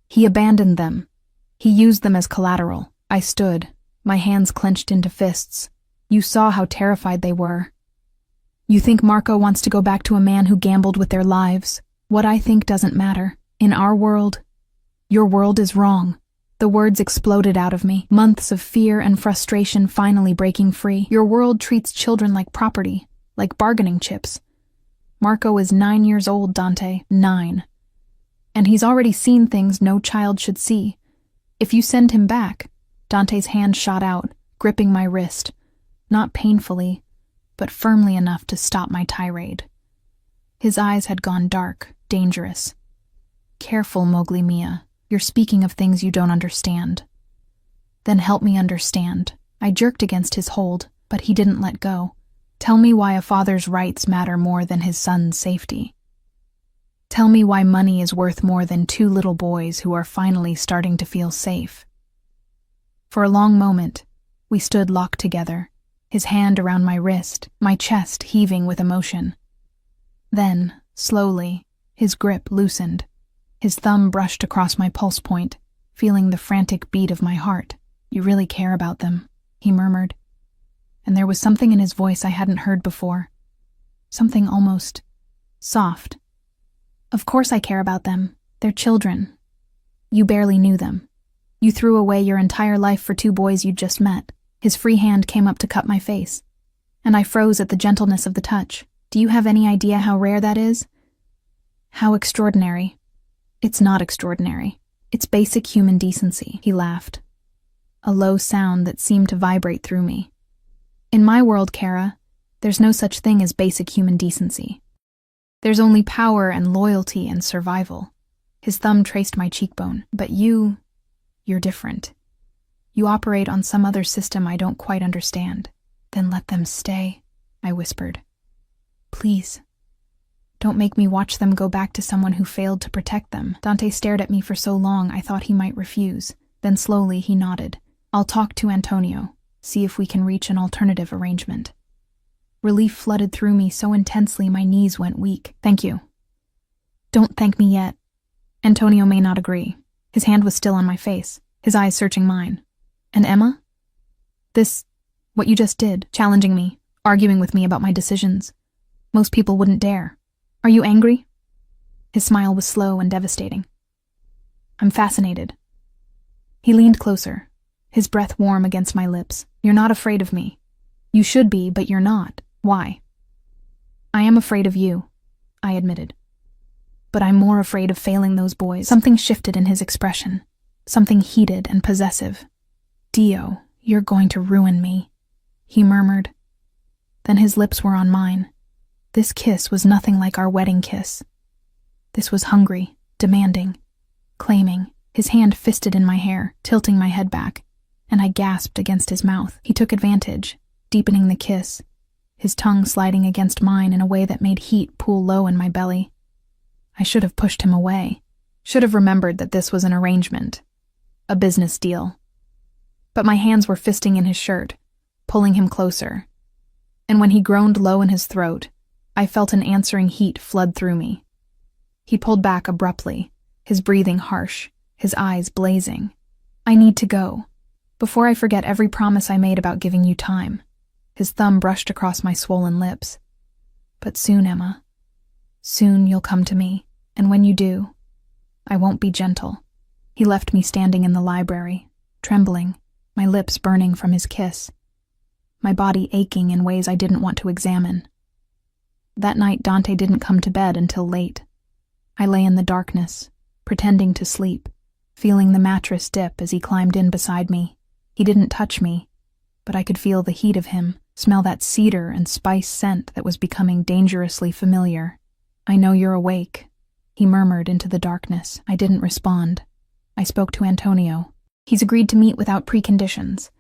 He abandoned them. He used them as collateral. I stood, my hands clenched into fists. You saw how terrified they were. You think Marco wants to go back to a man who gambled with their lives? What I think doesn't matter. In our world, your world is wrong. The words exploded out of me, months of fear and frustration finally breaking free. Your world treats children like property, like bargaining chips. Marco is 9 years old, Dante. 9. And he's already seen things no child should see. If you send him back, Dante's hand shot out, gripping my wrist. Not painfully, but firmly enough to stop my tirade. His eyes had gone dark, dangerous. Careful, Mowgli Mia. You're speaking of things you don't understand. Then help me understand. I jerked against his hold, but he didn't let go. Tell me why a father's rights matter more than his son's safety. Tell me why money is worth more than 2 little boys who are finally starting to feel safe. For a long moment, we stood locked together, his hand around my wrist, my chest heaving with emotion. Then, slowly, his grip loosened. His thumb brushed across my pulse point, feeling the frantic beat of my heart. You really care about them, he murmured. And there was something in his voice I hadn't heard before. Something almost soft. Of course I care about them. They're children. You barely knew them. You threw away your entire life for 2 boys you'd just met. His free hand came up to cut my face, and I froze at the gentleness of the touch. Do you have any idea how rare that is? How extraordinary. It's not extraordinary. It's basic human decency, he laughed. A low sound that seemed to vibrate through me. In my world, Kara, there's no such thing as basic human decency. There's only power and loyalty and survival. His thumb traced my cheekbone. But you're different. You operate on some other system I don't quite understand. Then let them stay, I whispered. Please. Don't make me watch them go back to someone who failed to protect them. Dante stared at me for so long I thought he might refuse. Then slowly he nodded. I'll talk to Antonio, see if we can reach an alternative arrangement. Relief flooded through me so intensely my knees went weak. Thank you. Don't thank me yet. Antonio may not agree. His hand was still on my face, his eyes searching mine. And Emma? What you just did, challenging me, arguing with me about my decisions. Most people wouldn't dare. Are you angry? His smile was slow and devastating. I'm fascinated. He leaned closer, his breath warm against my lips. You're not afraid of me. You should be, but you're not. Why? I am afraid of you, I admitted. But I'm more afraid of failing those boys. Something shifted in his expression, something heated and possessive. Dio, you're going to ruin me, he murmured. Then his lips were on mine. This kiss was nothing like our wedding kiss. This was hungry, demanding, claiming, his hand fisted in my hair, tilting my head back, and I gasped against his mouth. He took advantage, deepening the kiss, his tongue sliding against mine in a way that made heat pool low in my belly. I should have pushed him away, should have remembered that this was an arrangement, a business deal. But my hands were fisting in his shirt, pulling him closer. And when he groaned low in his throat, I felt an answering heat flood through me. He pulled back abruptly, his breathing harsh, his eyes blazing. I need to go. Before I forget every promise I made about giving you time. His thumb brushed across my swollen lips. But soon, Emma. Soon you'll come to me, and when you do, I won't be gentle. He left me standing in the library, trembling, my lips burning from his kiss, my body aching in ways I didn't want to examine. That night, Dante didn't come to bed until late. I lay in the darkness, pretending to sleep, feeling the mattress dip as he climbed in beside me. He didn't touch me, but I could feel the heat of him, smell that cedar and spice scent that was becoming dangerously familiar. I know you're awake, he murmured into the darkness. I didn't respond. I spoke to Antonio. He's agreed to meet without preconditions.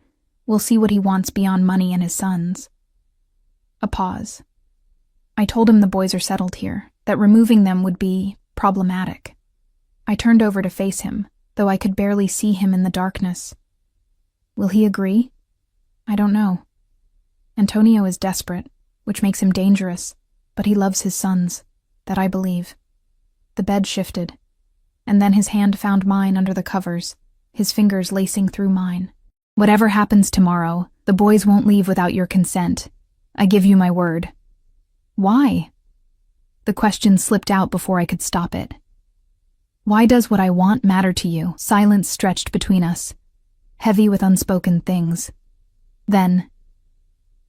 We'll see what he wants beyond money and his sons. A pause. I told him the boys are settled here, that removing them would be problematic. I turned over to face him, though I could barely see him in the darkness. Will he agree? I don't know. Antonio is desperate, which makes him dangerous, but he loves his sons. That I believe. The bed shifted, and then his hand found mine under the covers, his fingers lacing through mine. Whatever happens tomorrow, the boys won't leave without your consent. I give you my word. Why? The question slipped out before I could stop it. Why does what I want matter to you? Silence stretched between us, heavy with unspoken things. Then,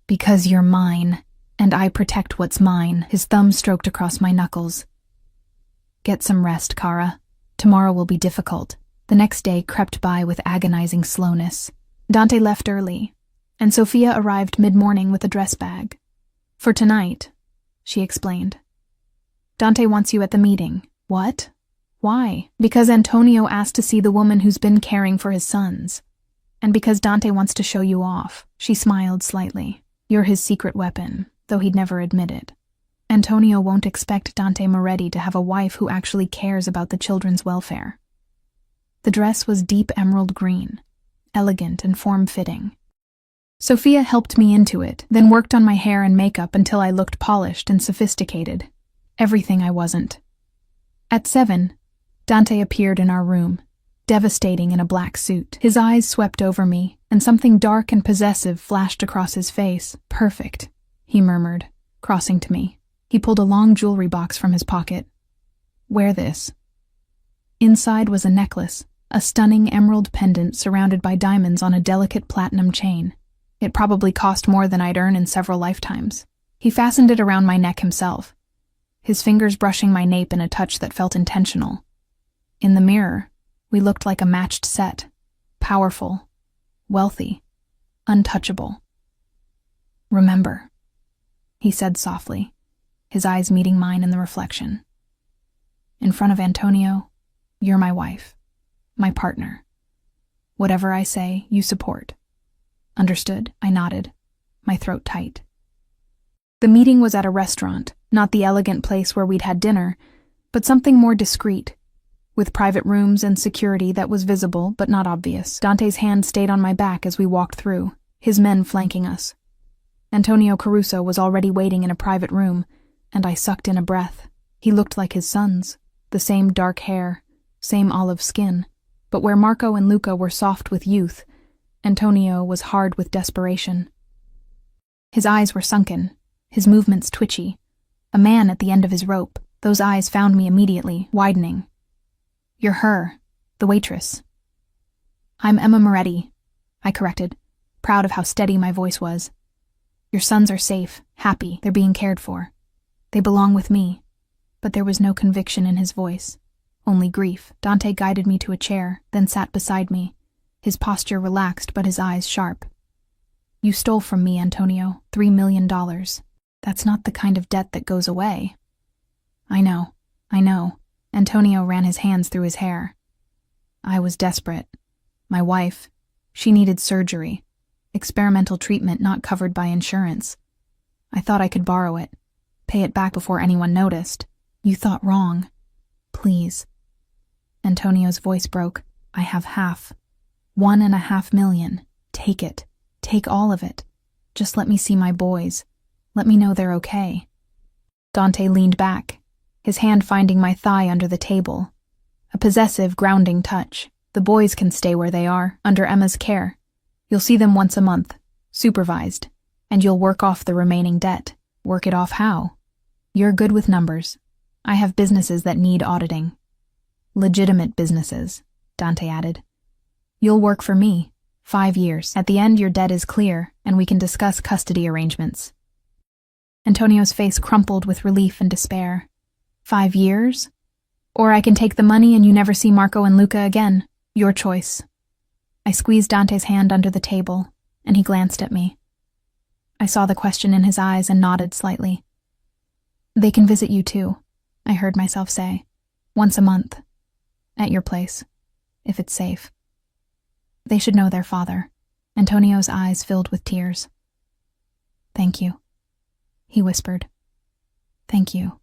because you're mine, and I protect what's mine. His thumb stroked across my knuckles. Get some rest, Kara. Tomorrow will be difficult. The next day crept by with agonizing slowness. Dante left early, and Sophia arrived mid-morning with a dress bag. For tonight, she explained. Dante wants you at the meeting. What? Why? Because Antonio asked to see the woman who's been caring for his sons. And because Dante wants to show you off. She smiled slightly. You're his secret weapon, though he'd never admit it. Antonio won't expect Dante Moretti to have a wife who actually cares about the children's welfare. The dress was deep emerald green, elegant and form-fitting. Sophia helped me into it, then worked on my hair and makeup until I looked polished and sophisticated. Everything I wasn't. At 7, Dante appeared in our room, devastating in a black suit. His eyes swept over me, and something dark and possessive flashed across his face. Perfect, he murmured, crossing to me. He pulled a long jewelry box from his pocket. Wear this. Inside was a necklace, a stunning emerald pendant surrounded by diamonds on a delicate platinum chain. It probably cost more than I'd earn in several lifetimes. He fastened it around my neck himself, his fingers brushing my nape in a touch that felt intentional. In the mirror, we looked like a matched set, powerful, wealthy, untouchable. Remember, he said softly, his eyes meeting mine in the reflection. In front of Antonio, you're my wife, my partner. Whatever I say, you support. Understood? I nodded, my throat tight. The meeting was at a restaurant, not the elegant place where we'd had dinner, but something more discreet, with private rooms and security that was visible but not obvious. Dante's hand stayed on my back as we walked through, his men flanking us. Antonio Caruso was already waiting in a private room, and I sucked in a breath. He looked like his sons, the same dark hair, same olive skin, but where Marco and Luca were soft with youth, Antonio was hard with desperation. His eyes were sunken, his movements twitchy. A man at the end of his rope. Those eyes found me immediately, widening. You're her, the waitress. I'm Emma Moretti, I corrected, proud of how steady my voice was. Your sons are safe, happy, they're being cared for. They belong with me. But there was no conviction in his voice, only grief. Dante guided me to a chair, then sat beside me, his posture relaxed but his eyes sharp. You stole from me, Antonio, $3 million. That's not the kind of debt that goes away. I know. Antonio ran his hands through his hair. I was desperate. My wife, she needed surgery, experimental treatment not covered by insurance. I thought I could borrow it, pay it back before anyone noticed. You thought wrong. Please. Antonio's voice broke. I have half. $1.5 million. Take it. Take all of it. Just let me see my boys. Let me know they're okay. Dante leaned back, his hand finding my thigh under the table. A possessive, grounding touch. The boys can stay where they are, under Emma's care. You'll see them once a month, supervised, and you'll work off the remaining debt. Work it off how? You're good with numbers. I have businesses that need auditing. Legitimate businesses, Dante added. You'll work for me. 5 years. At the end, your debt is clear, and we can discuss custody arrangements. Antonio's face crumpled with relief and despair. 5 years? Or I can take the money and you never see Marco and Luca again. Your choice. I squeezed Dante's hand under the table, and he glanced at me. I saw the question in his eyes and nodded slightly. They can visit you too, I heard myself say. Once a month. At your place. If it's safe. They should know their father. Antonio's eyes filled with tears. Thank you, he whispered. Thank you.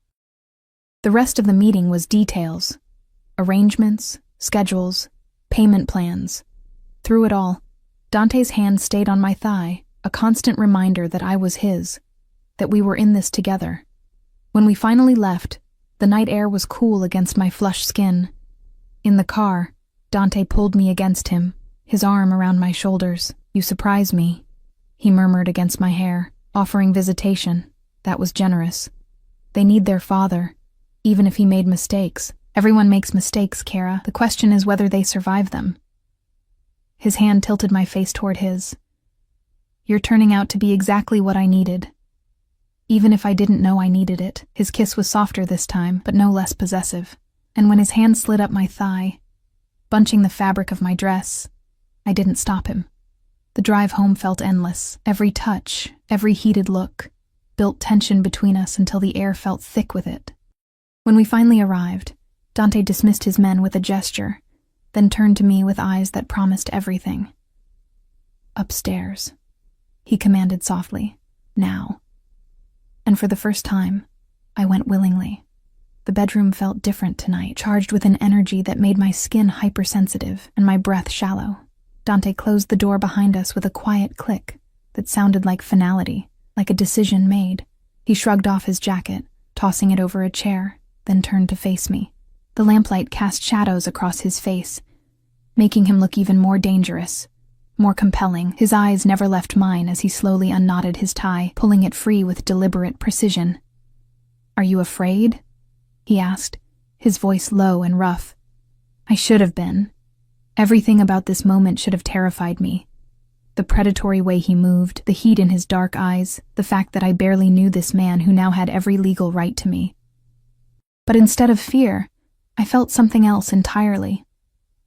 The rest of the meeting was details. Arrangements, schedules, payment plans. Through it all, Dante's hand stayed on my thigh, a constant reminder that I was his, that we were in this together. When we finally left, the night air was cool against my flushed skin. In the car, Dante pulled me against him, his arm around my shoulders. You surprised me, he murmured against my hair, offering visitation. That was generous. They need their father, even if he made mistakes. Everyone makes mistakes, Kara. The question is whether they survive them. His hand tilted my face toward his. You're turning out to be exactly what I needed. Even if I didn't know I needed it. His kiss was softer this time, but no less possessive. And when his hand slid up my thigh, bunching the fabric of my dress, I didn't stop him. The drive home felt endless. Every touch, every heated look, built tension between us until the air felt thick with it. When we finally arrived, Dante dismissed his men with a gesture, then turned to me with eyes that promised everything. Upstairs, he commanded softly. Now. And for the first time, I went willingly. The bedroom felt different tonight, charged with an energy that made my skin hypersensitive and my breath shallow. Dante closed the door behind us with a quiet click that sounded like finality, like a decision made. He shrugged off his jacket, tossing it over a chair, then turned to face me. The lamplight cast shadows across his face, making him look even more dangerous, more compelling. His eyes never left mine as he slowly unknotted his tie, pulling it free with deliberate precision. Are you afraid? He asked, his voice low and rough. I should have been. Everything about this moment should have terrified me. The predatory way he moved, the heat in his dark eyes, the fact that I barely knew this man who now had every legal right to me. But instead of fear, I felt something else entirely.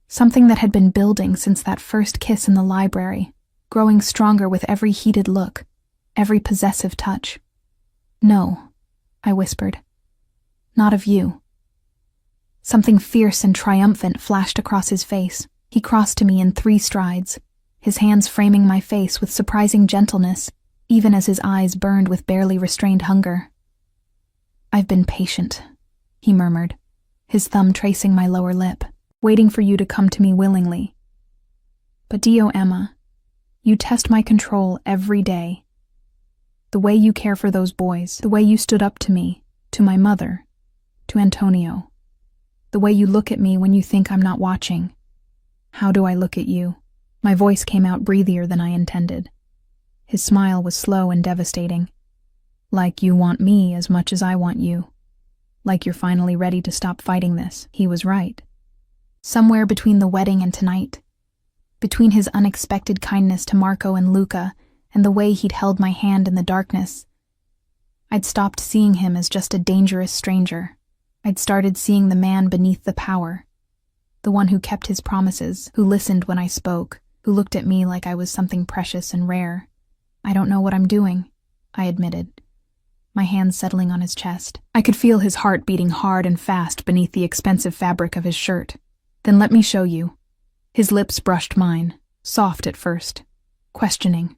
Something that had been building since that first kiss in the library, growing stronger with every heated look, every possessive touch. No, I whispered. Not of you. Something fierce and triumphant flashed across his face. He crossed to me in 3 strides, his hands framing my face with surprising gentleness, even as his eyes burned with barely restrained hunger. I've been patient, he murmured, his thumb tracing my lower lip, waiting for you to come to me willingly. But Dio Emma, you test my control every day. The way you care for those boys, the way you stood up to me, to my mother, to Antonio, the way you look at me when you think I'm not watching. How do I look at you? My voice came out breathier than I intended. His smile was slow and devastating. Like you want me as much as I want you. Like you're finally ready to stop fighting this. He was right. Somewhere between the wedding and tonight, between his unexpected kindness to Marco and Luca and the way he'd held my hand in the darkness, I'd stopped seeing him as just a dangerous stranger. I'd started seeing the man beneath the power, the one who kept his promises, who listened when I spoke, who looked at me like I was something precious and rare. I don't know what I'm doing, I admitted, my hands settling on his chest. I could feel his heart beating hard and fast beneath the expensive fabric of his shirt. Then let me show you. His lips brushed mine, soft at first, questioning.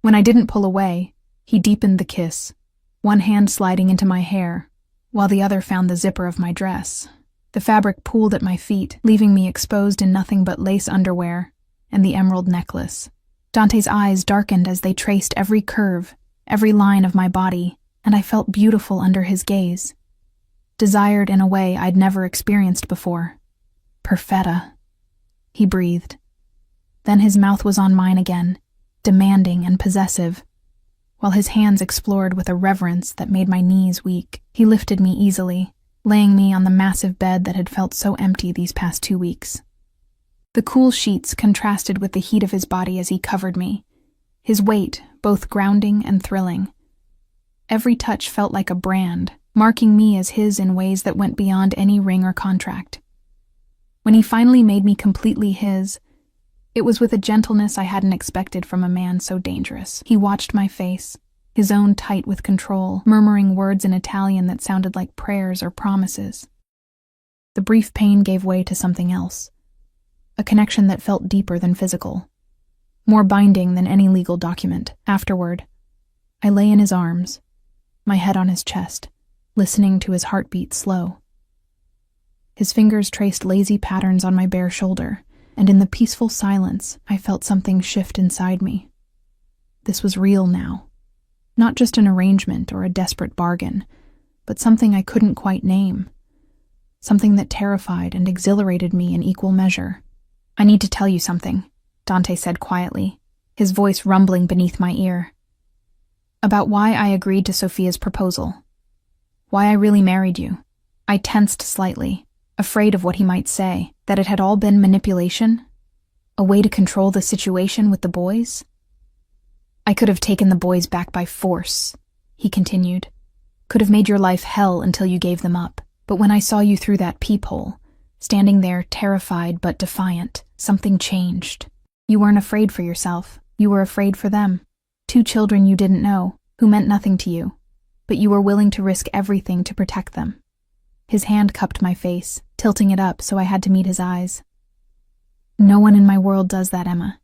When I didn't pull away, he deepened the kiss, one hand sliding into my hair, while the other found the zipper of my dress. The fabric pooled at my feet, leaving me exposed in nothing but lace underwear and the emerald necklace. Dante's eyes darkened as they traced every curve, every line of my body, and I felt beautiful under his gaze. Desired in a way I'd never experienced before. Perfetta, he breathed. Then his mouth was on mine again, demanding and possessive. While his hands explored with a reverence that made my knees weak, he lifted me easily, laying me on the massive bed that had felt so empty these past 2 weeks. The cool sheets contrasted with the heat of his body as he covered me, his weight both grounding and thrilling. Every touch felt like a brand, marking me as his in ways that went beyond any ring or contract. When he finally made me completely his, it was with a gentleness I hadn't expected from a man so dangerous. He watched my face, his own tight with control, murmuring words in Italian that sounded like prayers or promises. The brief pain gave way to something else, a connection that felt deeper than physical, more binding than any legal document. Afterward, I lay in his arms, my head on his chest, listening to his heartbeat slow. His fingers traced lazy patterns on my bare shoulder, and in the peaceful silence, I felt something shift inside me. This was real now. Not just an arrangement or a desperate bargain, but something I couldn't quite name. Something that terrified and exhilarated me in equal measure. "I need to tell you something," Dante said quietly, his voice rumbling beneath my ear. "About why I agreed to Sophia's proposal. Why I really married you." I tensed slightly, afraid of what he might say, that it had all been manipulation, a way to control the situation with the boys. "I could have taken the boys back by force," he continued. "Could have made your life hell until you gave them up. But when I saw you through that peephole, standing there terrified but defiant, something changed. You weren't afraid for yourself, you were afraid for them. 2 children you didn't know, who meant nothing to you, but you were willing to risk everything to protect them." His hand cupped my face, tilting it up so I had to meet his eyes. "No one in my world does that, Emma.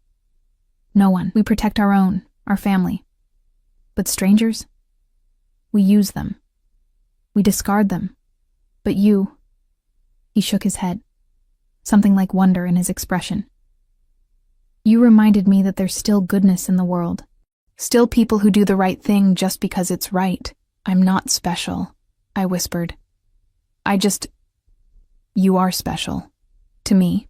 No one. We protect our own, our family. But strangers? We use them. We discard them. But you..." He shook his head, something like wonder in his expression. "You reminded me that there's still goodness in the world. Still people who do the right thing just because it's right. I'm not special," I whispered. "You are special. To me."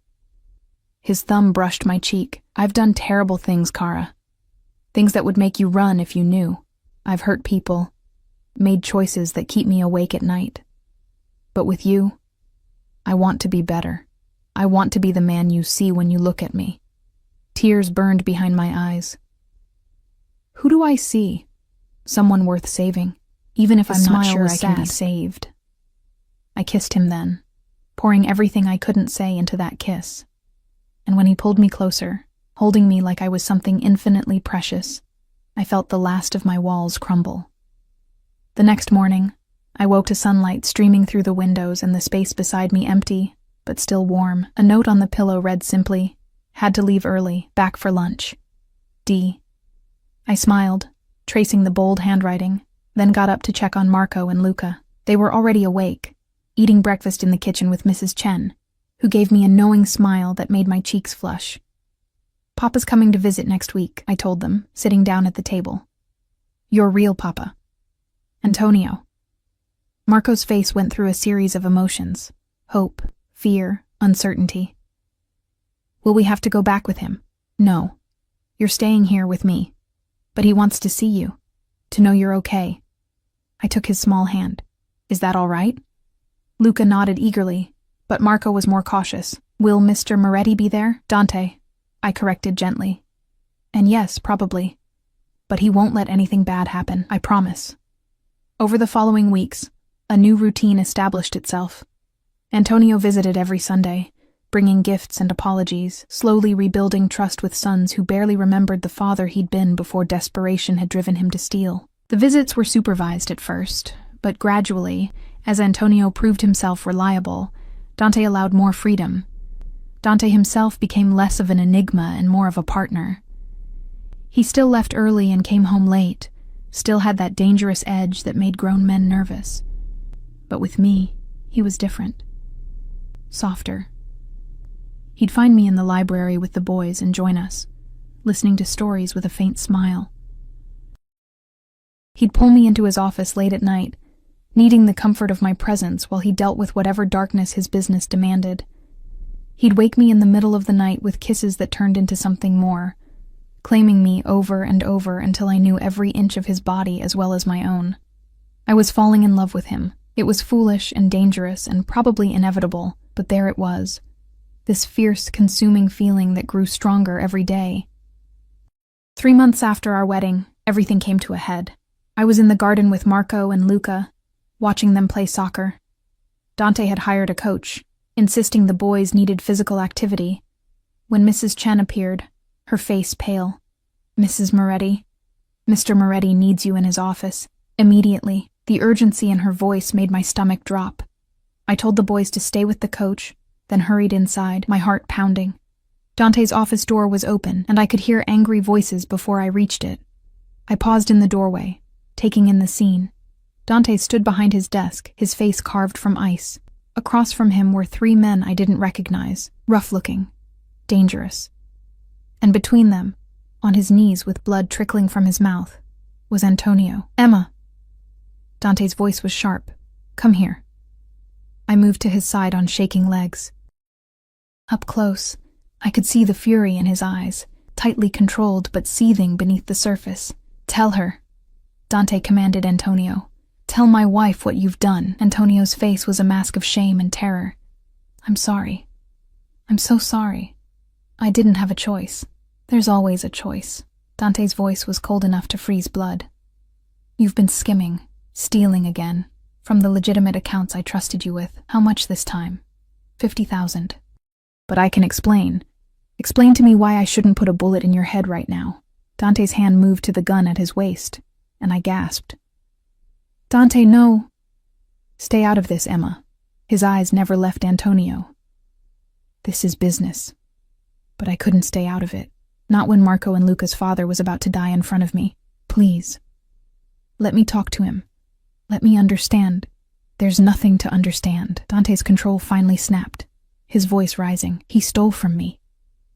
His thumb brushed my cheek. "I've done terrible things, Kara. Things that would make you run if you knew. I've hurt people, made choices that keep me awake at night. But with you, I want to be better. I want to be the man you see when you look at me." Tears burned behind my eyes. "Who do I see? Someone worth saving, even if I'm not sure I can be saved." I kissed him then, pouring everything I couldn't say into that kiss. And when he pulled me closer, holding me like I was something infinitely precious, I felt the last of my walls crumble. The next morning, I woke to sunlight streaming through the windows and the space beside me empty, but still warm. A note on the pillow read simply, "Had to leave early, back for lunch. D." I smiled, tracing the bold handwriting, then got up to check on Marco and Luca. They were already awake, eating breakfast in the kitchen with Mrs. Chen, who gave me a knowing smile that made my cheeks flush. "Papa's coming to visit next week," I told them, sitting down at the table. "Your real Papa. Antonio." Marco's face went through a series of emotions: hope, fear, uncertainty. "Will we have to go back with him?" "No. You're staying here with me. But he wants to see you, to know you're okay." I took his small hand. "Is that all right?" Luca nodded eagerly, but Marco was more cautious. "Will Mr. Moretti be there?" "Dante," I corrected gently. "And yes, probably. But he won't let anything bad happen, I promise." Over the following weeks, a new routine established itself. Antonio visited every Sunday, bringing gifts and apologies, slowly rebuilding trust with sons who barely remembered the father he'd been before desperation had driven him to steal. The visits were supervised at first, but gradually, as Antonio proved himself reliable, Dante allowed more freedom. Dante himself became less of an enigma and more of a partner. He still left early and came home late, still had that dangerous edge that made grown men nervous. But with me, he was different. Softer. He'd find me in the library with the boys and join us, listening to stories with a faint smile. He'd pull me into his office late at night, needing the comfort of my presence while he dealt with whatever darkness his business demanded. He'd wake me in the middle of the night with kisses that turned into something more, claiming me over and over until I knew every inch of his body as well as my own. I was falling in love with him. It was foolish and dangerous and probably inevitable, but there it was. This fierce, consuming feeling that grew stronger every day. 3 months after our wedding, everything came to a head. I was in the garden with Marco and Luca, watching them play soccer. Dante had hired a coach, insisting the boys needed physical activity. When Mrs. Chen appeared, her face pale. "Mrs. Moretti, Mr. Moretti needs you in his office. Immediately." The urgency in her voice made my stomach drop. I told the boys to stay with the coach, then hurried inside, my heart pounding. Dante's office door was open, and I could hear angry voices before I reached it. I paused in the doorway, taking in the scene. Dante stood behind his desk, his face carved from ice. Across from him were 3 men I didn't recognize, rough-looking, dangerous. And between them, on his knees with blood trickling from his mouth, was Antonio. "Emma." Dante's voice was sharp. "Come here." I moved to his side on shaking legs. Up close, I could see the fury in his eyes, tightly controlled but seething beneath the surface. "Tell her," Dante commanded Antonio. "Tell my wife what you've done." Antonio's face was a mask of shame and terror. "I'm sorry. I'm so sorry. I didn't have a choice." "There's always a choice." Dante's voice was cold enough to freeze blood. "You've been skimming, stealing again, from the legitimate accounts I trusted you with. How much this time?" 50,000. "But I can explain. Explain to me why I shouldn't put a bullet in your head right now." Dante's hand moved to the gun at his waist, and I gasped. "Dante, no." "Stay out of this, Emma." His eyes never left Antonio. "This is business." But I couldn't stay out of it. Not when Marco and Luca's father was about to die in front of me. "Please. Let me talk to him. Let me understand." "There's nothing to understand." Dante's control finally snapped, his voice rising. "He stole from me.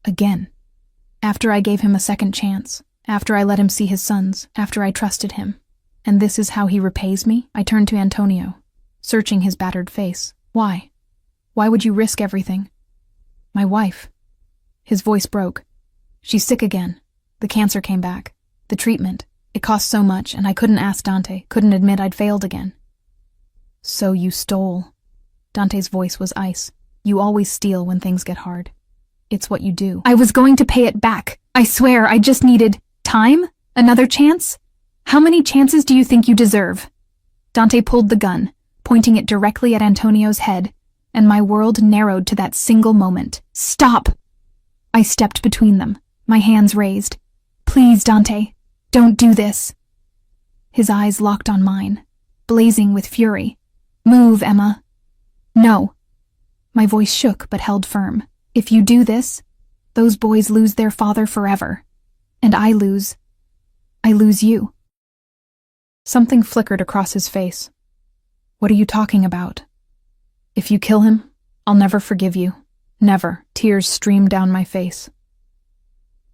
Again. After I gave him a second chance. After I let him see his sons. After I trusted him. And this is how he repays me?" I turned to Antonio, searching his battered face. "Why? Why would you risk everything?" "My wife." His voice broke. "She's sick again. The cancer came back. The treatment. It cost so much, and I couldn't ask Dante, couldn't admit I'd failed again." "So you stole." Dante's voice was ice. "You always steal when things get hard. It's what you do." "I was going to pay it back. I swear, I just needed time? Another chance? How many chances do you think you deserve?" Dante pulled the gun, pointing it directly at Antonio's head, and my world narrowed to that single moment. "Stop!" I stepped between them, my hands raised. "Please, Dante. Don't do this." His eyes locked on mine, blazing with fury. "Move, Emma." "No." My voice shook but held firm. "If you do this, those boys lose their father forever. And I lose you." Something flickered across his face. "What are you talking about?" "If you kill him, I'll never forgive you. Never." Tears streamed down my face.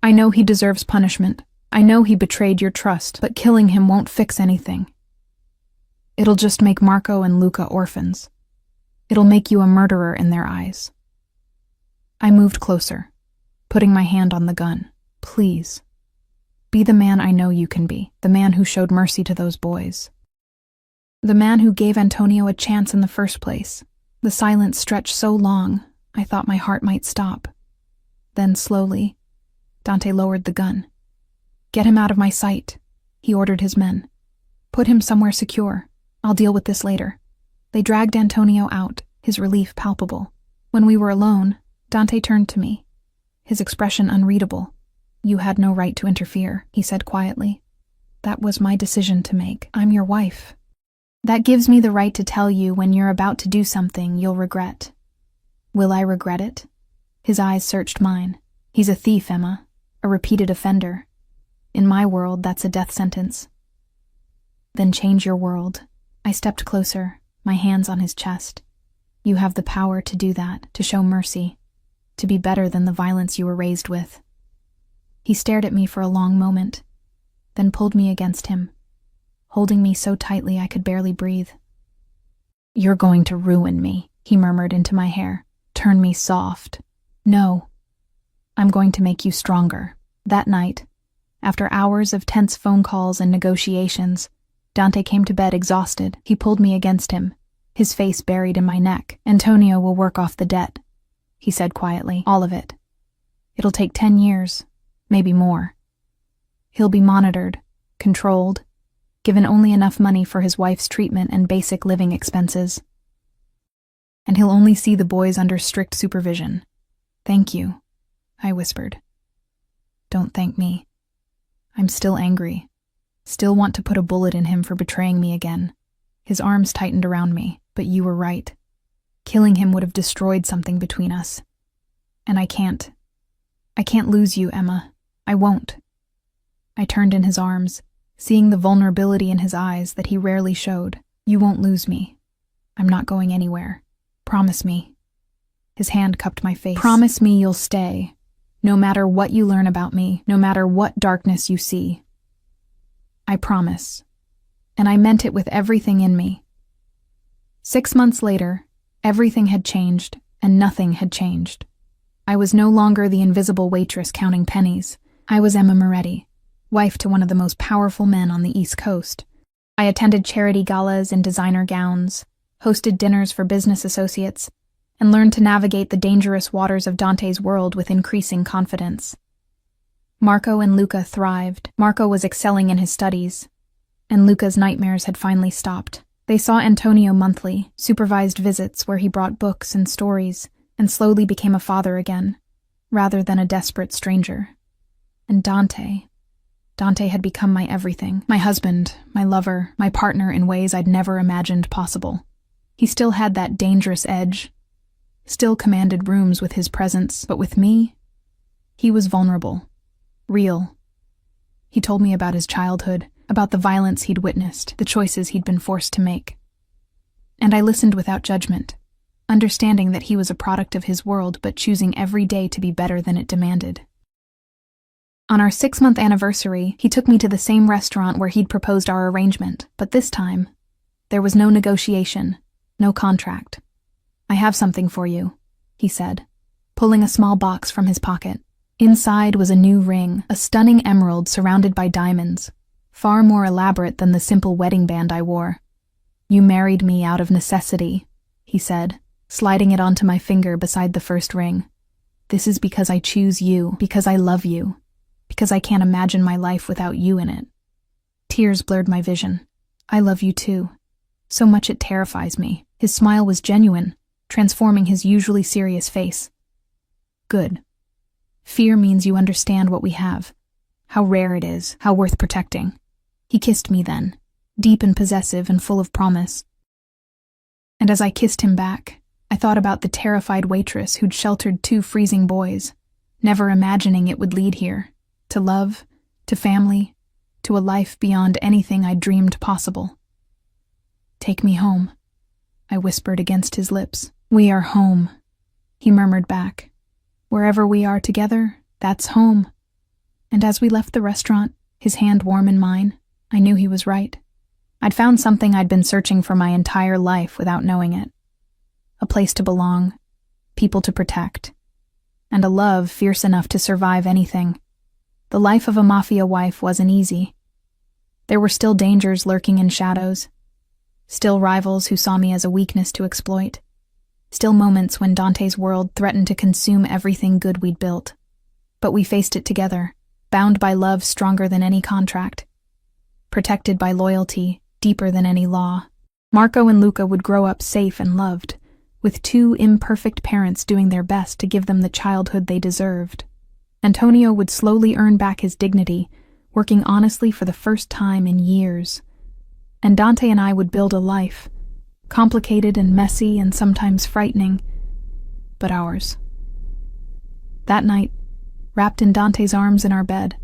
"I know he deserves punishment. I know he betrayed your trust, but killing him won't fix anything. It'll just make Marco and Luca orphans. It'll make you a murderer in their eyes." I moved closer, putting my hand on the gun. "Please. Be the man I know you can be, the man who showed mercy to those boys. The man who gave Antonio a chance in the first place." The silence stretched so long, I thought my heart might stop. Then slowly, Dante lowered the gun. "Get him out of my sight," he ordered his men. "Put him somewhere secure. I'll deal with this later." They dragged Antonio out, his relief palpable. When we were alone, Dante turned to me, his expression unreadable. "You had no right to interfere," he said quietly. "That was my decision to make. I'm your wife. That gives me the right to tell you when you're about to do something you'll regret." "Will I regret it?" His eyes searched mine. "He's a thief, Emma, a repeated offender. In my world, that's a death sentence." "Then change your world." I stepped closer, my hands on his chest. "You have the power to do that, to show mercy, to be better than the violence you were raised with." He stared at me for a long moment, then pulled me against him. holding me so tightly I could barely breathe. "You're going to ruin me," he murmured into my hair. "Turn me soft." "No. I'm going to make you stronger." That night, after hours of tense phone calls and negotiations, Dante came to bed exhausted. He pulled me against him, his face buried in my neck. "Antonio will work off the debt," he said quietly. "All of it. It'll take 10 years, maybe more. He'll be monitored, controlled, given only enough money for his wife's treatment and basic living expenses. And he'll only see the boys under strict supervision." "Thank you," I whispered. "Don't thank me. I'm still angry, still want to put a bullet in him for betraying me again." His arms tightened around me. "But you were right. Killing him would have destroyed something between us. And I can't lose you, Emma. I won't." I turned in his arms, seeing the vulnerability in his eyes that he rarely showed. "You won't lose me. I'm not going anywhere. Promise me." His hand cupped my face. "Promise me you'll stay, no matter what you learn about me, no matter what darkness you see." I promise. And I meant it with everything in me. 6 months later, everything had changed, and nothing had changed. I was no longer the invisible waitress counting pennies. I was Emma Moretti, wife to one of the most powerful men on the East Coast. I attended charity galas in designer gowns, hosted dinners for business associates, and learned to navigate the dangerous waters of Dante's world with increasing confidence. Marco and Luca thrived. Marco was excelling in his studies, and Luca's nightmares had finally stopped. They saw Antonio monthly, supervised visits where he brought books and stories, and slowly became a father again, rather than a desperate stranger. And Dante had become my everything, my husband, my lover, my partner in ways I'd never imagined possible. He still had that dangerous edge, still commanded rooms with his presence, but with me, he was vulnerable, real. He told me about his childhood, about the violence he'd witnessed, the choices he'd been forced to make. And I listened without judgment, understanding that he was a product of his world, but choosing every day to be better than it demanded. On our 6-month anniversary, he took me to the same restaurant where he'd proposed our arrangement, but this time, there was no negotiation, no contract. "I have something for you," he said, pulling a small box from his pocket. Inside was a new ring, a stunning emerald surrounded by diamonds, far more elaborate than the simple wedding band I wore. "You married me out of necessity," he said, sliding it onto my finger beside the first ring. "This is because I choose you, because I love you, because I can't imagine my life without you in it." Tears blurred my vision. "I love you too. So much it terrifies me." His smile was genuine, transforming his usually serious face. "Good. Fear means you understand what we have, how rare it is, how worth protecting." He kissed me then, deep and possessive and full of promise. And as I kissed him back, I thought about the terrified waitress who'd sheltered 2 freezing boys, never imagining it would lead here, to love, to family, to a life beyond anything I'd dreamed possible. "Take me home," I whispered against his lips. "We are home," he murmured back. "Wherever we are together, that's home." And as we left the restaurant, his hand warm in mine, I knew he was right. I'd found something I'd been searching for my entire life without knowing it. A place to belong, people to protect, and a love fierce enough to survive anything. The life of a mafia wife wasn't easy. There were still dangers lurking in shadows, still rivals who saw me as a weakness to exploit, still moments when Dante's world threatened to consume everything good we'd built. But we faced it together, bound by love stronger than any contract, protected by loyalty deeper than any law. Marco and Luca would grow up safe and loved, with 2 imperfect parents doing their best to give them the childhood they deserved. Antonio would slowly earn back his dignity, working honestly for the first time in years. And Dante and I would build a life, complicated and messy and sometimes frightening, but ours. That night, wrapped in Dante's arms in our bed,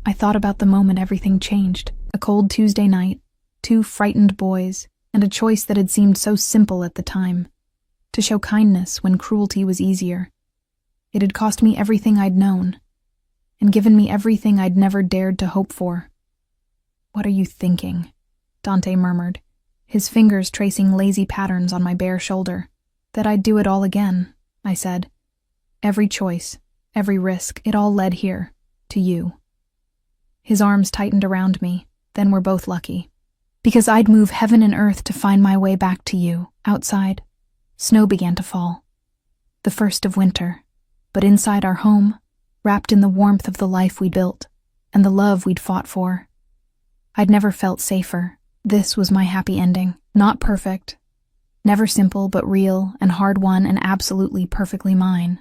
I thought about the moment everything changed. A cold Tuesday night, 2 frightened boys, and a choice that had seemed so simple at the time. To show kindness when cruelty was easier. It had cost me everything I'd known, and given me everything I'd never dared to hope for. "What are you thinking?" Dante murmured, his fingers tracing lazy patterns on my bare shoulder. That I'd do it all again, I said. Every choice, every risk, it all led here, to you. His arms tightened around me, then we're both lucky. Because I'd move heaven and earth to find my way back to you. Outside, snow began to fall. The first of winter. But inside our home, wrapped in the warmth of the life we'd built, and the love we'd fought for, I'd never felt safer. This was my happy ending. Not perfect. Never simple, but real and hard-won and absolutely perfectly mine.